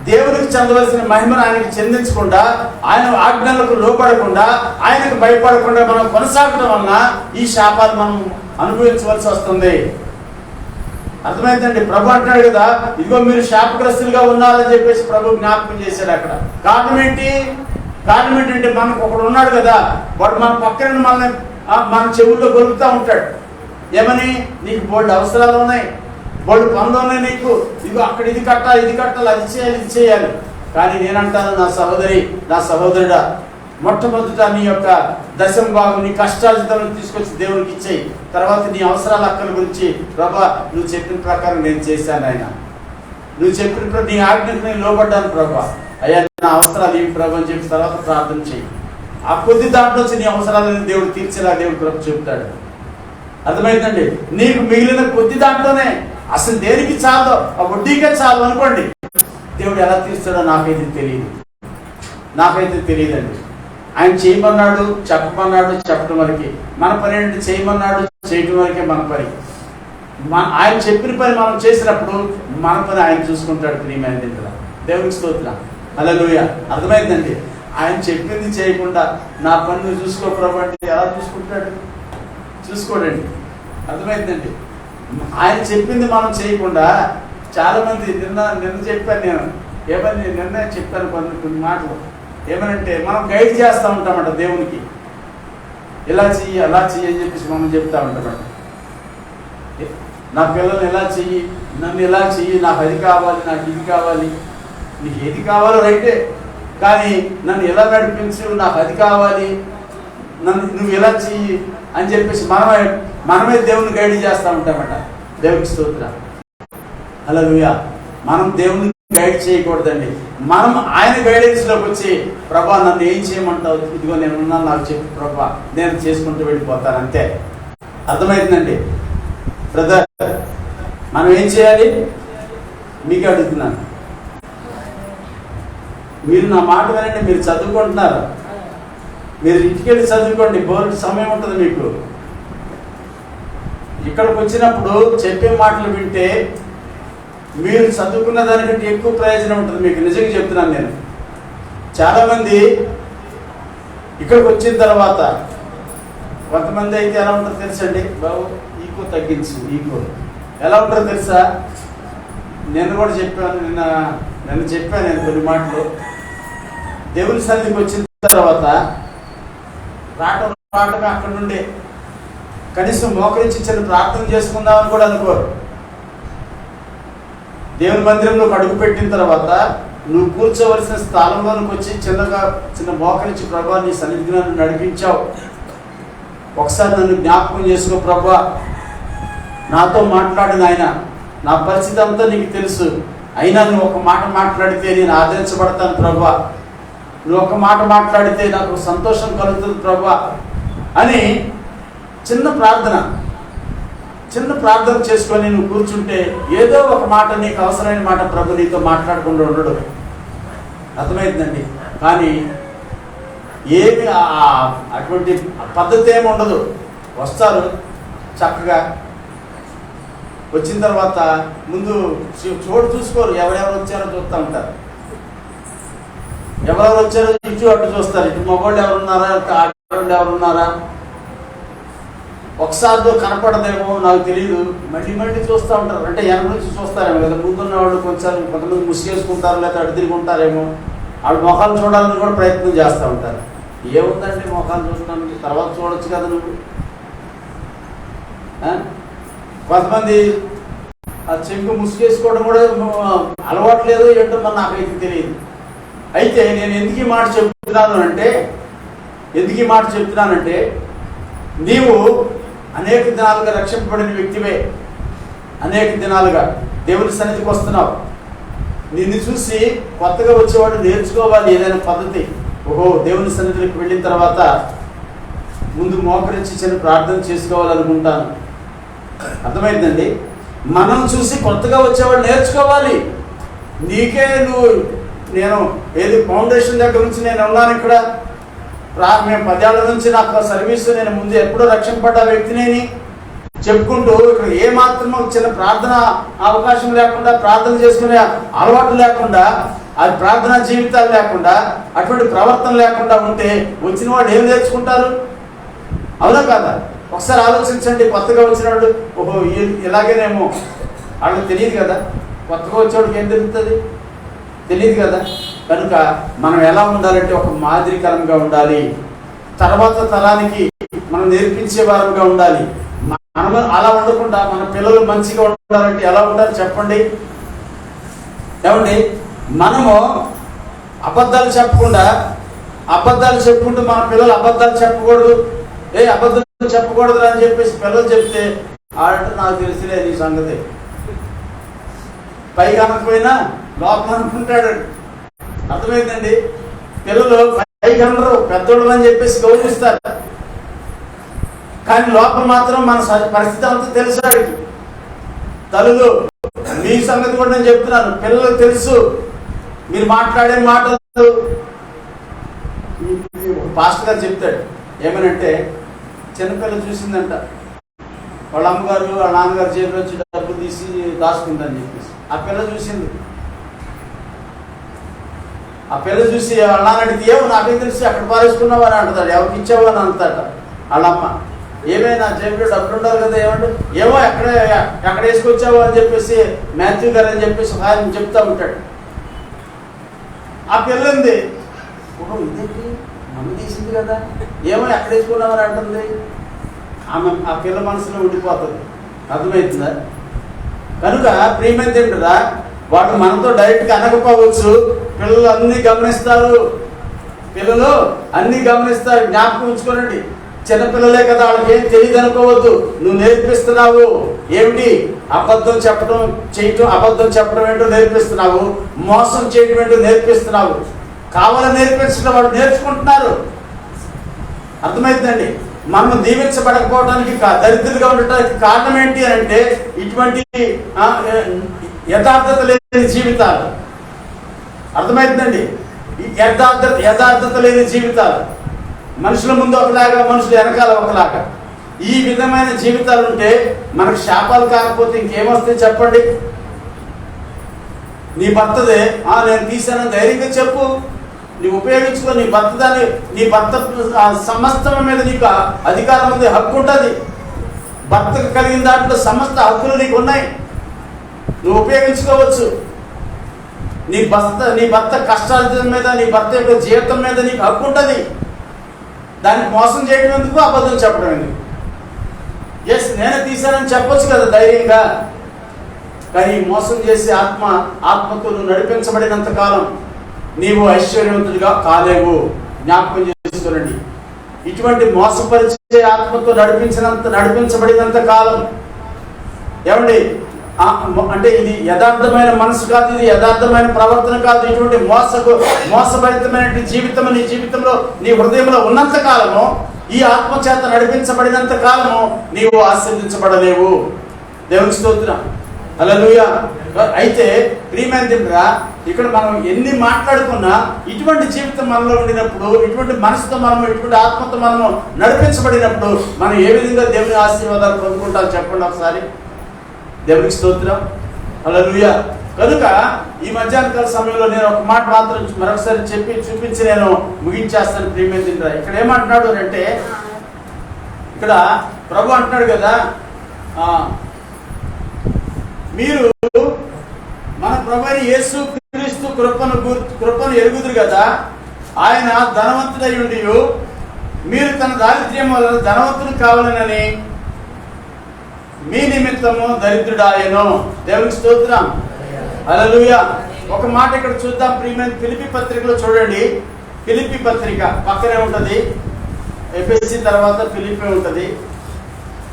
దేవునికి చెందవలసిన మహిమను ఆయనకి చెందించకుండా, ఆయన ఆజ్ఞలకు లోపడకుండా, ఆయనకు భయపడకుండా మనం కొనసాగడం వలన ఈ శాపాలు మనం అనుభవించవలసి వస్తుంది. అర్థమైందండి? ప్రభు అంటున్నాడు కదా, ఇదిగో మీరు శాపగ్రస్తులుగా ఉన్నారని చెప్పేసి ప్రభు జ్ఞాపకం చేశాడు అక్కడ. కారణం ఏంటంటే మనకు ఒకడు ఉన్నాడు కదా, వాడు మన పక్కన మన చెవుల్లో గొలుపుతూ ఉంటాడు. ఏమని? నీకు బోల్డ్ అవసరాలు ఉన్నాయి, బోల్డ్ పనులు ఉన్నాయి నీకు, ఇదిగో అక్కడ ఇది కట్టాలి, అది చేయాలి. కానీ నేనంటాను, నా సహోదరి, నా సహోదరుడా, మొట్టమొదట నీ యొక్క దశమ భాగం, నీ కష్టార్జితాలను తీసుకొచ్చి దేవునికి ఇచ్చేయి. తర్వాత నీ అవసరాల అక్కల గురించి, ప్రభా నువ్వు చెప్పిన ప్రకారం నేను చేశాను, ఆయన నువ్వు చెప్పిన నీ ఆజ్ఞకు నేను లోబడ్డాను ప్రభా, అయ్యా నా అవసరాలు ఏమి ప్రభు అని చెప్పిన తర్వాత ప్రార్థన చేయి. ఆ కొద్ది దాంట్లో నీ అవసరాలను దేవుడు తీర్చేలా దేవుడు ప్రభు చెబుతాడు. అర్థమైందండి? నీకు మిగిలిన కొద్ది దాంట్లోనే అసలు దేనికి చాలు, ఆ వడ్డీకే చాలు అనుకోండి, దేవుడు ఎలా తీర్చాడో నాకైతే తెలియదండి. ఆయన చేయమన్నాడు, చెప్పడం వరకే మన పని. ఏంటంటే చేయమన్నాడు, చేయటం వరకే మన పని. ఆయన చెప్పిన పని మనం చేసినప్పుడు మన పని ఆయన చూసుకుంటాడు. ప్రియమైన దేవునికి స్తోత్రం, హల్లెలూయా. అర్థమైందండి? ఆయన చెప్పింది చేయకుండా నా పన్ను చూసుకో ప్రభు అంటే ఎలా చూసుకుంటాడు? చూసుకోడండి. అర్థమైందండి. ఆయన చెప్పింది మనం చేయకుండా చాలామంది నిన్న చెప్పాను నేను, ఏమని నిన్న చెప్పాను కొన్ని మాటలు. ఏమనంటే మనం గైడ్ చేస్తూ ఉంటామంట దేవునికి, ఇలా చెయ్యి అలా చెయ్యి అని చెప్పేసి మనం చెప్తా ఉంటామంట. నా పిల్లల్ని ఎలా చెయ్యి, నన్ను ఎలా చెయ్యి, నాకు అది కావాలి, నాకు ఇది కావాలి. నీకు ఏది కావాలో రైటే, కానీ నన్ను ఎలా నడిపించు, నాకు అది కావాలి, నువ్వు ఎలా చెయ్యి అని చెప్పేసి మనమే దేవుని గైడ్ చేస్తూ ఉంటామట. దేవునికి స్తోత్రం. హల్లెలూయా. మనం దేవుని గైడ్ చేయకూడదండి. మనం ఆయన గైడెన్స్లోకి వచ్చి ప్రభా నన్ను ఏం చేయమంటావు, ఇదిగో నేను ఉన్నాను, నాకు చెప్పు ప్రభా, నేను చేసుకుంటూ వెళ్ళిపోతాను, అంతే. అర్థమవుతుందండి బ్రదర్? మనం ఏం చేయాలి? మీకు అడుగుతున్నాను, మీరు నా మాట వినండి. మీరు చదువుకుంటున్నారు, మీరు ఇంటికి వెళ్ళి చదువుకోండి, బోర్డు సమయం ఉంటుంది మీకు. ఇక్కడికి వచ్చినప్పుడు చెప్పే మాటలు వింటే మీరు చదువుకున్న దానికంటే ఎక్కువ ప్రయోజనం ఉంటుంది మీకు. నిజంగా చెప్తున్నాను నేను. చాలామంది ఇక్కడికి వచ్చిన తర్వాత కొంతమంది అయితే ఎలా ఉంటారో తెలుసండి, బాబు ఈకో తగ్గించు, ఈకో ఎలా ఉంటారో తెలుసా? నేను కూడా చెప్పాను, నిన్న చెప్పాను నేను కొన్ని మాటలు. దేవుని సన్నిధికి వచ్చిన తర్వాత రాటగా అక్కడ నుండి కనీసం మోకరించి చిన్న ప్రార్థన చేసుకుందామని కూడా అనుకోరు. దేవుని మందిరంలోకి అడుగు పెట్టిన తర్వాత నువ్వు కూర్చోవలసిన స్థానంలోనికి వచ్చి చిన్న మోకరించి ప్రభా నీ సన్నిధికి నన్ను నడిపించావు, ఒకసారి నన్ను జ్ఞాపకం చేసుకో ప్రభా, నాతో మాట్లాడిన ఆయన, నా పరిస్థితి అంతా నీకు తెలుసు, అయినా నువ్వు ఒక మాట మాట్లాడితే నేను ఆదరించబడతాను ప్రభా, నువ్వు ఒక మాట మాట్లాడితే నాకు సంతోషం కలుగుతుంది ప్రభా అని చిన్న ప్రార్థన చేసుకొని నువ్వు కూర్చుంటే ఏదో ఒక మాట, నీకు అవసరమైన మాట ప్రభు నీతో మాట్లాడకుండా ఉండడు. అర్థమైందండి. కానీ ఏమి అటువంటి పద్ధతి ఏమి ఉండదు. వస్తారు చక్కగా, వచ్చిన తర్వాత ముందు చోటు చూసుకోరు, ఎవరెవరు వచ్చారో చూస్తూ ఉంటారు. ఎవరెవరు వచ్చారో ఇటు అటు చూస్తారు, ఇటు మగవాళ్ళు ఎవరున్నారా, ఆడవాళ్ళు ఎవరున్నారా, ఒకసారితో కనపడదేమో నాకు తెలియదు, మళ్ళీ చూస్తూ ఉంటారు. అంటే వెనక నుంచి చూస్తారేమో కదా, ముందున్న వాళ్ళు కొంతమంది ముసుగేసుకుంటారు, లేకపోతే అటు తిరిగి ఉంటారేమో, వాళ్ళు మొఖాలు చూడాలని కూడా ప్రయత్నం చేస్తూ ఉంటారు. ఏముందండి మొఖాలు చూస్తున్నాను, తర్వాత చూడొచ్చు కదా నువ్వు. కొంతమంది ఆ చెంగు ముసుగేసుకోవడం కూడా అలవాటు లేదు, ఏంటో మరి నాకైతే తెలియదు. అయితే నేను ఎందుకు ఈ మాట చెప్తున్నానంటే నీవు అనేక దినాలుగా రక్షింపబడిన వ్యక్తివే, అనేక దినాలుగా దేవుని సన్నిధికి వస్తున్నావు. నిన్ను చూసి కొత్తగా వచ్చేవాడు నేర్చుకోవాలి ఏదైనా పద్ధతి. ఓహో, దేవుని సన్నిధికి వెళ్ళిన తర్వాత ముందు మోకరించి చిన్న ప్రార్థన చేసుకోవాలనుకుంటాను. అర్థమైందండి. మనం చూసి కొత్తగా వచ్చేవాడు నేర్చుకోవాలి. నేను ఏది ఫౌండేషన్ దగ్గర నుంచి నేను ఉన్నాను ఇక్కడ, మేము 10 ఏళ్ల నుంచి నాకు సర్వీస్, నేను ముందు ఎప్పుడో రక్షింపడ్డ వ్యక్తిని చెప్పుకుంటూ ఇక్కడ ఏ మాత్రమో చిన్న ప్రార్థన అవకాశం లేకుండా, ప్రార్థన చేసుకునే అలవాటు లేకుండా, అది ప్రార్థనా జీవితాలు లేకుండా, అటువంటి ప్రవర్తన లేకుండా ఉంటే వచ్చిన వాళ్ళు ఏం నేర్చుకుంటారు? అవునా కాదా? ఒకసారి ఆలోచించండి. కొత్తగా వచ్చిన వాళ్ళు ఓహో ఇలాగేనేమో, వాళ్ళకి తెలియదు కదా. కొత్తగా వచ్చేవాడికి ఏం తెలుస్తుంది? తెలియదు కదా. కనుక మనం ఎలా ఉండాలంటే ఒక మాదిరికరంగా ఉండాలి, తర్వాత తరానికి మనం నేర్పించే వారంగా ఉండాలి. మనం అలా ఉండకుండా మన పిల్లలు మంచిగా ఉండాలంటే ఎలా ఉండాలి చెప్పండి? ఏమండి, మనము అబద్ధాలు చెప్పుకుంటూ మన పిల్లలు అబద్ధాలు చెప్పకూడదు, అబద్ధాలు చెప్పకూడదు అని చెప్పేసి పిల్లలు చెప్తే ఆడంటే నాకు తెలిసిలే నీ సంగతి, పైకి అనకపోయినా లోపల అనుకుంటాడు. అర్థమైందండి. పిల్లలు పైకి అనరు, పెద్దోళ్ళు అని చెప్పేసి గౌరవిస్తారు, కానీ లోపల మాత్రం మన పరిస్థితి అంతా తెలుసు. తల్లులు మీ సంగతి కూడా నేను చెప్తున్నాను, పిల్లలకు తెలుసు మీరు మాట్లాడే మాటలు. పాస్టర్ గారు చెప్తాడు ఏమనంటే, చిన్నపిల్ల చూసిందంట వాళ్ళ అమ్మగారు వాళ్ళ నాన్నగారు చేతిలో వచ్చి డబ్బులు తీసి దాచుకుందని చెప్పేసి. ఆ పిల్ల చూసింది, ఆ పిల్ల చూసి వాళ్ళ అడిగితే ఏమో నాకేం తెలిసి అక్కడ పారేసుకున్నావు అని అంటాడు. ఎవరికి ఇచ్చావు అని అంటాట వాళ్ళమ్మ. ఏమైనా జేబులో డబ్బులు ఉండాలి కదా, ఏమంటే ఏమో ఎక్కడ వేసుకొచ్చావు అని చెప్పేసి మాథ్యూ గారు అని చెప్పేసి ఆయన చెప్తా ఉంటాడు. ఆ పిల్ల ఉంది, ఓహో ఇదేంటి మమ్మీ తీసింది కదా, ఏమో ఎక్కడ వేసుకున్నామని అంటుంది. ఆమె ఆ పిల్ల మనసులో ఉండిపోతుంది. అర్థమవుతుందా? కనుక ప్రియమైన తింటారా, వాళ్ళు మనతో డైరెక్ట్గా అనకపోవచ్చు, పిల్లలు అన్నీ గమనిస్తారు. పిల్లలు అన్నీ గమనిస్తారు. జ్ఞాపకం ఉంచుకోనండి, చిన్నపిల్లలే కదా, వాళ్ళకి ఏం తెలియదు అనుకోవద్దు. నువ్వు నేర్పిస్తున్నావు ఏమిటి? అబద్ధం చెప్పడం ఏంటో నేర్పిస్తున్నావు, మోసం చేయడం ఏంటో నేర్పిస్తున్నావు. కావాలని నేర్పించడం వాళ్ళు నేర్చుకుంటున్నారు. అర్థమవుతుందండి? మనం దీవించబడకపోవడానికి దరిద్రులుగా ఉండటానికి కారణం ఏంటి అంటే ఇటువంటి యథార్థత లేని జీవితాలు. అర్థమవుతుందండి? యథార్థత లేని జీవితాలు. మనుషుల ముందు ఒకలాగా, మనుషుల వెనకాల ఒకలాగా. ఈ విధమైన జీవితాలు ఉంటే మనకు శాపాలు కాకపోతే ఇంకేమొస్తాయి చెప్పండి? నీ భర్తదే నేను తీసానని ధైర్యంగా చెప్పు, నీవు ఉపయోగించుకో. నీ భర్త సమస్తం మీద నీకు అధికారం ఉంది, హక్కు ఉంటుంది. భర్తకు కలిగిన దాంట్లో సమస్త హక్కులు నీకు ఉన్నాయి, నువ్వు ఉపయోగించుకోవచ్చు. నీ భర్త కష్టాల మీద, నీ భర్త యొక్క జీవితం మీద నీకు హక్కు ఉంటుంది. దానికి మోసం చేయడం ఎందుకు, అబద్ధం చెప్పడం ఎందుకు? ఎస్ నేనే తీశానని చెప్పొచ్చు కదా ధైర్యంగా. కానీ మోసం చేసే ఆత్మతో నువ్వు నడిపించబడినంత కాలం నీవు ఐశ్వర్యవంతుడిగా కాలేవు. జ్ఞాపకం చేసుకోనండి. ఇటువంటి మోసపరిచే ఆత్మతో నడిపించబడినంత కాలం ఏమండి, అంటే ఇది యథార్థమైన మనసు కాదు, ఇది యథార్థమైన ప్రవర్తన కాదు. ఇటువంటి మోసభరితమైన జీవితం నీ జీవితంలో, నీ హృదయంలో ఉన్నంత కాలము, ఈ ఆత్మచేత నడిపించబడినంత కాలము నీవు ఆశీర్వదించబడలేవు. దేవునికి స్తోత్రం. హల్లెలూయా. అయితే ప్రియమైనదిగా ఇక్కడ మనం ఎన్ని మాట్లాడుకున్నా ఇటువంటి జీవితం మనలో ఉండినప్పుడు, ఇటువంటి మనసుతో మనము, ఇటువంటి ఆత్మతో మనము నడిపించబడినప్పుడు మనం ఏ విధంగా దేవుని ఆశీర్వాదాలు పొందుకుంటాం చెప్పండి ఒకసారి. దేవునికి స్తోత్రం. హల్లెలూయా. కనుక ఈ మధ్యాహ్నకాల సమయంలో నేను ఒక మాట మాత్రం మరొకసారి చెప్పి చూపించి నేను ముగించేస్తాను. ప్రియమైనదిగా ఇక్కడ ఏమంటున్నాడు అంటే, ఇక్కడ ప్రభు అంటున్నాడు కదా, మీరు మన ప్రభువైన యేసు క్రీస్తు కృపను ఎరుగుదురు కదా, ఆయన ధనవంతుడై ఉండి మీరు తన దారిద్ర్యం వలన ధనవంతుడు కావాలనని మీ నిమిత్తము దరిద్రుడాయను. దేవునికి స్తోత్రం. హల్లెలూయా. ఒక మాట ఇక్కడ చూద్దాం ప్రియమైన. ఫిలిప్పీ పత్రికలో చూడండి. ఫిలిప్పీ పత్రిక పక్కనే ఉంటుంది, ఎఫెసీ తర్వాత ఫిలిప్పీ ఉంటుంది.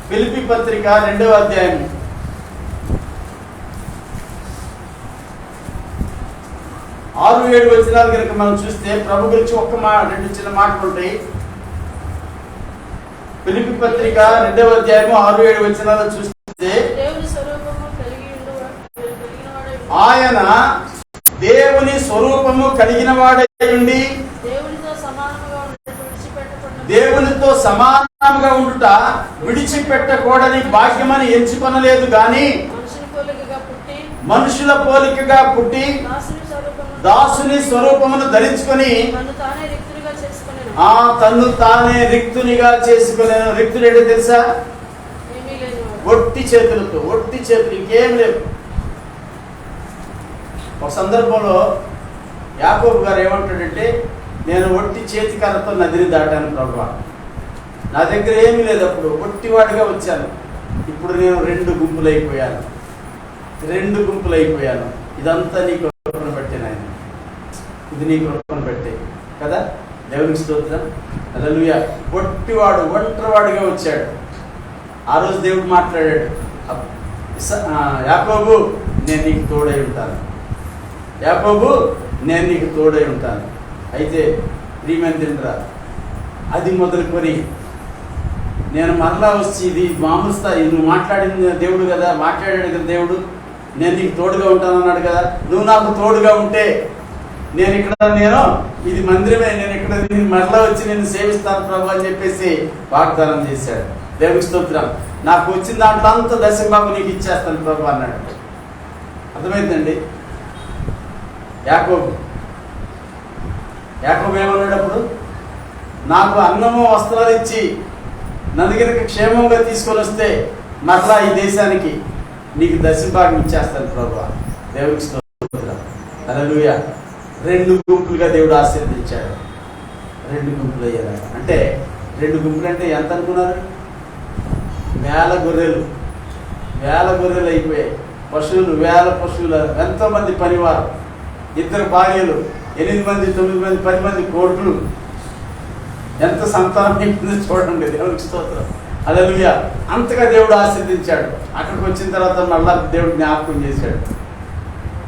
ఫిలిప్పీ పత్రిక 2వ అధ్యాయం 6-7 వచనాలు కనుక మనం చూస్తే ప్రభు గురించి రెండు చిన్న మాటలు ఉంటాయి. ఫిలిప్పీ పత్రిక 2వ అధ్యాయం 6-7 వచనాలు చూస్తే, ఆయన దేవుని స్వరూపము కలిగిన వాడై ఉండి దేవునితో సమానంగా ఉండుట విడిచిపెట్టకూడని భాగ్యమని ఎంచుకొనలేదు గాని మనుషుల పోలికగా పుట్టి దాసుని స్వరూపమును ధరించుకొని తన్ను తానే రిక్తునిగా చేసుకునేను. రిక్తుడు ఏంటో తెలుసా? ఒట్టి చేతులు, ఇంకేం లేవు. ఒక సందర్భంలో యాకోబు గారు ఏమంటాడంటే, నేను ఒట్టి చేతికర్రతో నదిని దాటాను ప్రభువా, నా దగ్గర ఏమీ లేదు, అప్పుడు ఒట్టివాడిగా వచ్చాను, ఇప్పుడు నేను 2 గుంపులైపోయాను. ఇదంతా నీ కృపను బట్టి నాయన, ఇది నీ కృపను బట్టే కదా. దేవునికి స్తోత్రం. హల్లెలూయా. ఒట్టివాడు, ఒంటరివాడిగా వచ్చాడు. ఆ రోజు దేవుడు మాట్లాడాడు, యాకోబు నేను నీకు తోడై ఉంటాను, యాకోబు నేను నీకు తోడై ఉంటాను. అయితే ప్రియమైనదిరా, అది మొదలుకొని నేను మరలా వచ్చి, ఇది మామూలు స్థాయి, నువ్వు మాట్లాడిన దేవుడు కదా, మాట్లాడాడు కదా దేవుడు, నేను నీకు తోడుగా ఉంటాను అన్నాడు కదా. నువ్వు నాకు తోడుగా ఉంటే నేను ఇది మందిరమే, నేను ఇక్కడ మరలా వచ్చి నేను సేవిస్తాను ప్రభు అని చెప్పేసి వాగ్దానం చేశాడు. దేవునికి స్తోత్రం. నాకు వచ్చిన దాంట్లో అంత దశభాగం నీకు ఇచ్చేస్తాను ప్రభు అన్నాడు. అర్థమైందండి? యాకోబు యాకోబు ఏమన్నాడప్పుడు, నాకు అన్నము వస్త్రాలు ఇచ్చి నన్ను కనుక క్షేమంగా తీసుకొని వస్తే మరలా ఈ దేశానికి నీకు దశభాగం ఇచ్చేస్తాను ప్రభువా. దేవుడికి స్తోత్రం. హల్లెలూయా. 2 గుంపులుగా దేవుడు ఆశీర్వదించాడు. 2 గుంపులు అయ్యారు. అంటే 2 గుంపులు అంటే ఎంత అనుకున్నారు? వేల గొర్రెలు అయిపోయాయి. పశువులు, వేల పశువులు, ఎంతోమంది పనివారు, 2 భార్యలు, 8 మంది, 9 మంది, 10 మంది కోట్లు. ఎంత సంతానం అయిపోయిందో చూడండి. దేవుడికి స్తోత్రం. హల్లెలూయా. అంతగా దేవుడు ఆశీర్వదించాడు. అక్కడికి వచ్చిన తర్వాత మళ్ళా దేవుడు జ్ఞాపకం చేశాడు.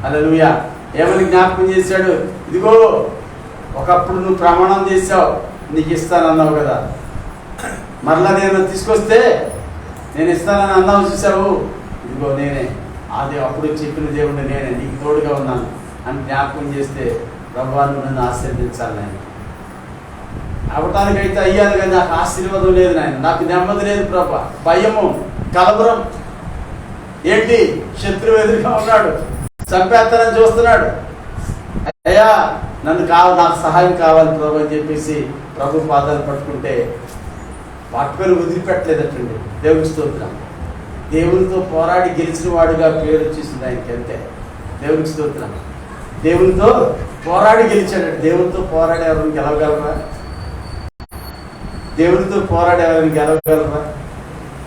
హల్లెలూయా. ఏమని జ్ఞాపకం చేశాడు? ఇదిగో ఒకప్పుడు నువ్వు ప్రమాణం చేశావు, నీకు ఇస్తానన్నావు కదా, మరలా నేను తీసుకొస్తే నేను ఇస్తానని అన్నావు, చూసావు, ఇదిగో నేనే అది అప్పుడు చెప్పిన దేవుడిని నేనే, నీకు తోడుగా ఉన్నాను అని జ్ఞాపకం చేస్తే ప్రభువా నువ్వు నన్ను ఆశీర్వదించాలి నాయన. అవటానికైతే అయ్యాను కానీ నాకు ఆశీర్వాదం లేదు నాయన, నాకు నెమ్మది లేదు ప్రభా, భయము, కలవరం. ఏంటి? శత్రువు ఎదురుగా ఉన్నాడు, చంపేస్తానని చూస్తున్నాడు. అయ్యా నాకు సహాయం కావాలి ప్రభు అని చెప్పేసి ప్రభు పాదాలు పట్టుకుంటే పట్టుకొని వదిలిపెట్టలేదటండి. దేవుడికి స్తోత్రం. దేవునితో పోరాడి గెలిచిన వాడుగా పేరు వచ్చేసింది ఆయనకి. అంతే. దేవుడికి స్తోత్రం. దేవునితో పోరాడి గెలిచాడు. దేవునితో పోరాడి ఎవరిని గెలవగలరా? దేవునితో పోరాడి ఎవరిని గెలవగలరా?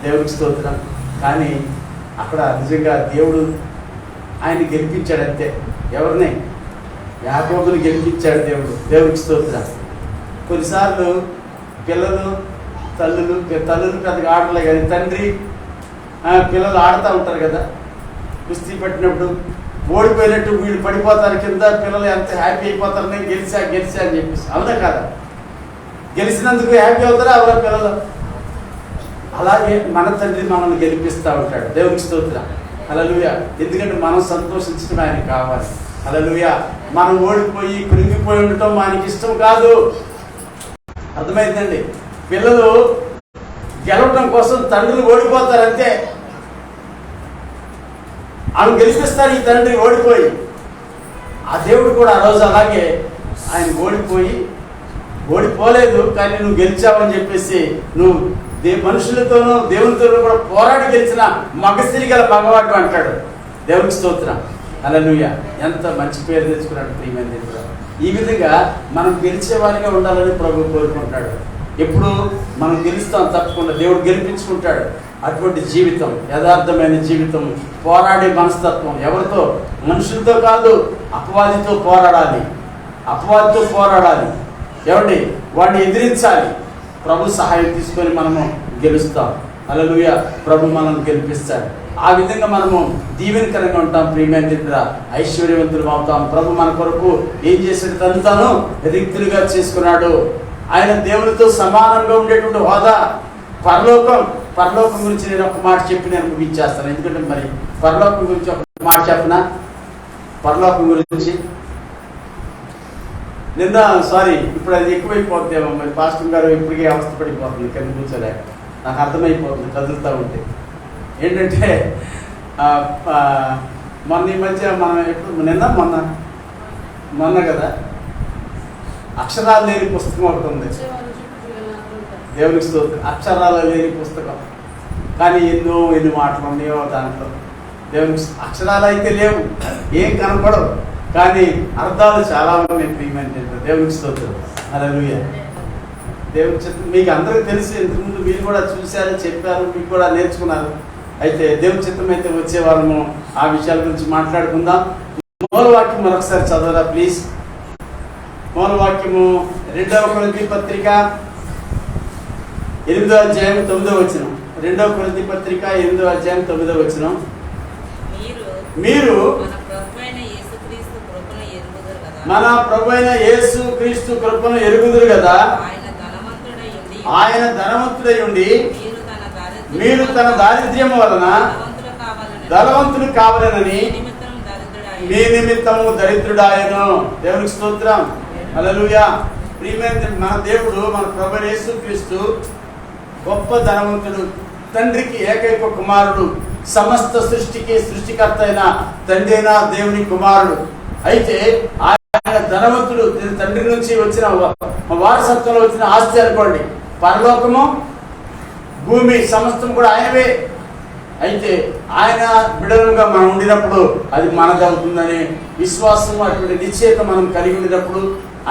దేవుడికి స్తోత్రం. కానీ అక్కడ నిజంగా దేవుడు ఆయన గెలిపించాడు. అంతే. ఎవరిని? యాకోబుని గెలిపించాడు దేవుడు. దేవుడికి స్తోత్రం. కొన్నిసార్లు పిల్లలు, తల్లులు పెద్దగా ఆడలే కానీ తండ్రి పిల్లలు ఆడుతూ ఉంటారు కదా, కుస్తీ పట్టినప్పుడు ఓడిపోయినట్టు వీళ్ళు పడిపోతారు కింద, పిల్లలు ఎంత హ్యాపీ అయిపోతారు, నేను గెలిచా అని చెప్పేసి. అవునా కాదా? గెలిచినందుకు హ్యాపీ అవుతారా అవరా పిల్లలు? అలాగే మన తండ్రి మనల్ని గెలిపిస్తూ ఉంటాడు. దేవుడికి స్తోత్రం. హల్లెలూయా. ఎందుకంటే మనం సంతోషించడం ఆయనకి కావాలి. హల్లెలూయా. మనం ఓడిపోయి కృంగిపోయి ఉండటం ఆయనకి ఇష్టం కాదు. అర్థమైందండి? పిల్లలు గెలవటం కోసం తండ్రులు ఓడిపోతారు. అంతే. ఆయన గెలిపిస్తారు ఈ తండ్రి ఓడిపోయి. ఆ దేవుడు కూడా ఆ రోజు అలాగే ఆయన ఓడిపోలేదు కానీ నువ్వు గెలిచావని చెప్పేసి నువ్వు మనుషులతోనూ దేవునితోనూ కూడా పోరాడి గెలిచిన మగసిరి గల మగవాడు అంటాడు. దేవునికి స్తోత్రం. హల్లెలూయా. ఎంత మంచి పేరు తెచ్చుకున్నాడు ప్రియమైన దేవుడు. ఈ విధంగా మనం గెలిచేవారిగా ఉండాలని ప్రభు కోరుకుంటాడు. ఎప్పుడు మనం గెలుస్తాం తప్పకుండా, దేవుడు గెలిపించుకుంటాడు. అటువంటి జీవితం, యథార్థమైన జీవితం, పోరాడే మనస్తత్వం. ఎవరితో? మనుషులతో కాదు, అపవాదితో పోరాడాలి. ఏమండి? వాడిని ఎదిరించాలి. ప్రభు సహాయం తీసుకొని మనము గెలుస్తాం. హల్లెలూయా. ప్రభు మనం గెలిపిస్తాడు. ఆ విధంగా మనము దీవెనకరంగా ఉంటాం ప్రియమైన దేవుడా, ఐశ్వర్యవంతులు అవుతాం. ప్రభు మన కొరకు ఏం చేశాడు? తను రిక్తులుగా చేసుకున్నాడు. ఆయన దేవునితో సమానంగా ఉండేటువంటి హోదా, పరలోకం గురించి నేను ఒక మాట చెప్పి నేను ముగించేస్తాను. ఎందుకంటే మరి పరలోకం గురించి ఒక మాట చెప్పనా? పరలోకం గురించి ఇప్పుడు అది ఎక్కువైపోతుందేమో. మరి పాస్టర్ గారు ఇప్పటికే అవస్థ పడిపోతుంది, కింద కూర్చోలేక. నాకు అర్థమైపోతుంది కదులుతూ ఉంటే. ఏంటంటే మొన్న ఈ మధ్య మనం ఎప్పుడు మొన్న కదా అక్షరాలు లేని పుస్తకం ఒకటి ఉంది. దేవునికి స్తోత్రం. అక్షరాలు లేని పుస్తకం, కానీ ఎన్ని మాటలు ఉన్నాయో దాంట్లో. దేవునికి అక్షరాలు అయితే లేవు, ఏం కనపడవు, కానీ అర్థాలు చాలా ఉన్నాయి ప్రియమైన దేవునికి స్తోత్రం. హల్లెలూయా. దేవుని చిత్తం మీకు అందరికీ తెలిసి, ఇంతకుముందు మీరు కూడా చూశారు, చెప్పారు, మీకు కూడా నేర్చుకున్నారు. అయితే దేవుని చిత్తం అయితే వచ్చే వారము ఆ విషయాల గురించి మాట్లాడుకుందాం. మూలవాక్యం మరొకసారి చదవరా ప్లీజ్. మూలవాక్యము 2వ కొరింథీ పత్రిక 8వ అధ్యాయం 9వ వచనం. 2వ కొరింథీ పత్రిక 8వ అధ్యాయం 9వ వచనం. మీరు మన ప్రభువైన యేసు క్రీస్తు కృపను ఎరుగుదురు కదా. ఆయన ధనవంతుడై ఉండి మీరు తన దారిద్ర్యము వలన ధనవంతులు కావాలనని మీ నిమిత్తము దరిద్రుడాయను. దేవునికి స్తోత్రం. హల్లెలూయా. ప్రియమైన మన దేవుడు, మన ప్రభువైన యేసు క్రీస్తు గొప్ప ధనవంతుడు, తండ్రికి ఏకైక కుమారుడు, సమస్త సృష్టికి సృష్టికర్త అయిన తండ్రి అయిన దేవుని కుమారుడు. అయితే ఆయన ధనవంతుడు తండ్రి నుంచి వచ్చిన వారసత్వంలో వచ్చిన ఆస్తి అనుకోండి, పరలోకము భూమి సమస్తం కూడా ఆయనవే. అయితే ఆయన బిడలుగా మనం ఉండినప్పుడు అది మనదవుతుందనే విశ్వాసం, అటువంటి నిశ్చయత మనం కలిగి ఉండినప్పుడు,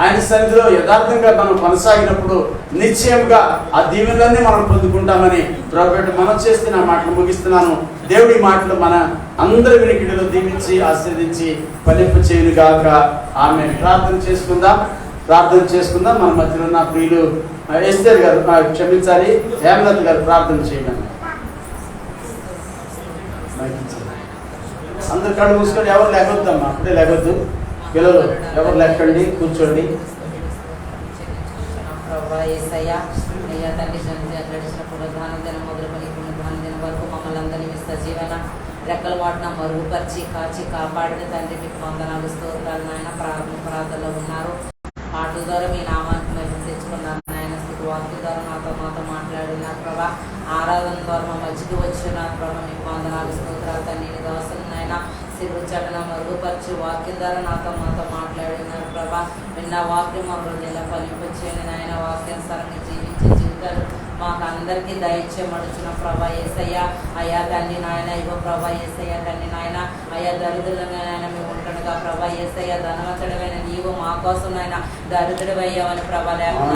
ఆయన సన్నిధిలో యథార్థంగా మనం కొనసాగినప్పుడు నిశ్చయంగా ఆ దీవెనలన్నీ మనం పొందుకుంటామని ప్రభువు మనం చేస్తున్న మాటలు ముగిస్తున్నాను. దేవుడి మాటలు మన అందరి వినికిడిలో దీవించి ఆశీర్వదించి ఫలింప చేయను గాక. ఆమె ప్రార్థన చేసుకుందాం. మన మధ్యలో ఉన్న ప్రియులు ఎస్తేర్ గారు, క్షమించాలి, హేమలత గారు ప్రార్థన చేయడం. అందరు కళ్ళు మూసుకొని ఎవరు లేకొద్దమ్మా, అప్పుడే లేకొద్దు. పిల్లలు ఎవరు లెక్కండి, కూర్చోండి. రెక్కల వాటిన మరుగుపరిచి కాచి కాపాడిన తండ్రి మీకు వందనాలు స్తోత్రాలు నాయన. ప్రార్థనలో ఉన్నారు, పాటల ద్వారా మీ నామానికి మేము తెచ్చుకున్నాను నాయన. స్థితి వాక్య ద్వారా మాతో మాట్లాడిన ప్రభా, ఆరాధన ద్వారా మా మధ్యకి వచ్చిన ప్రభా మీకు వందనాలు స్తోత్రాలు తండ్రి. దోసలు నాయన సిరుచటన మరుగుపరిచి వాక్యం ద్వారా మాతో మాట్లాడినారు ప్రభా. విన్న వాక్యం మా హృదయంలో ఫలింపచేయండి నాయన. వాక్యానుసారంగా జీవించే జీవితాలు మాకు అందరికీ దయచేయమడుచున్న ప్రభా యేసయ్య. అయ్యా తండ్రి నాయన, ఇగో ప్రభా యేసయ్య తండ్రి నాయన, అయ్యా దరిద్రులుగా నాయన మేము ఉంటుండగా ప్రభా యేసయ్య, ధనవంతుడమైన నీవు మా కోసం నాయన దరిద్రుడు అయ్యావని ప్రభా లేకుండా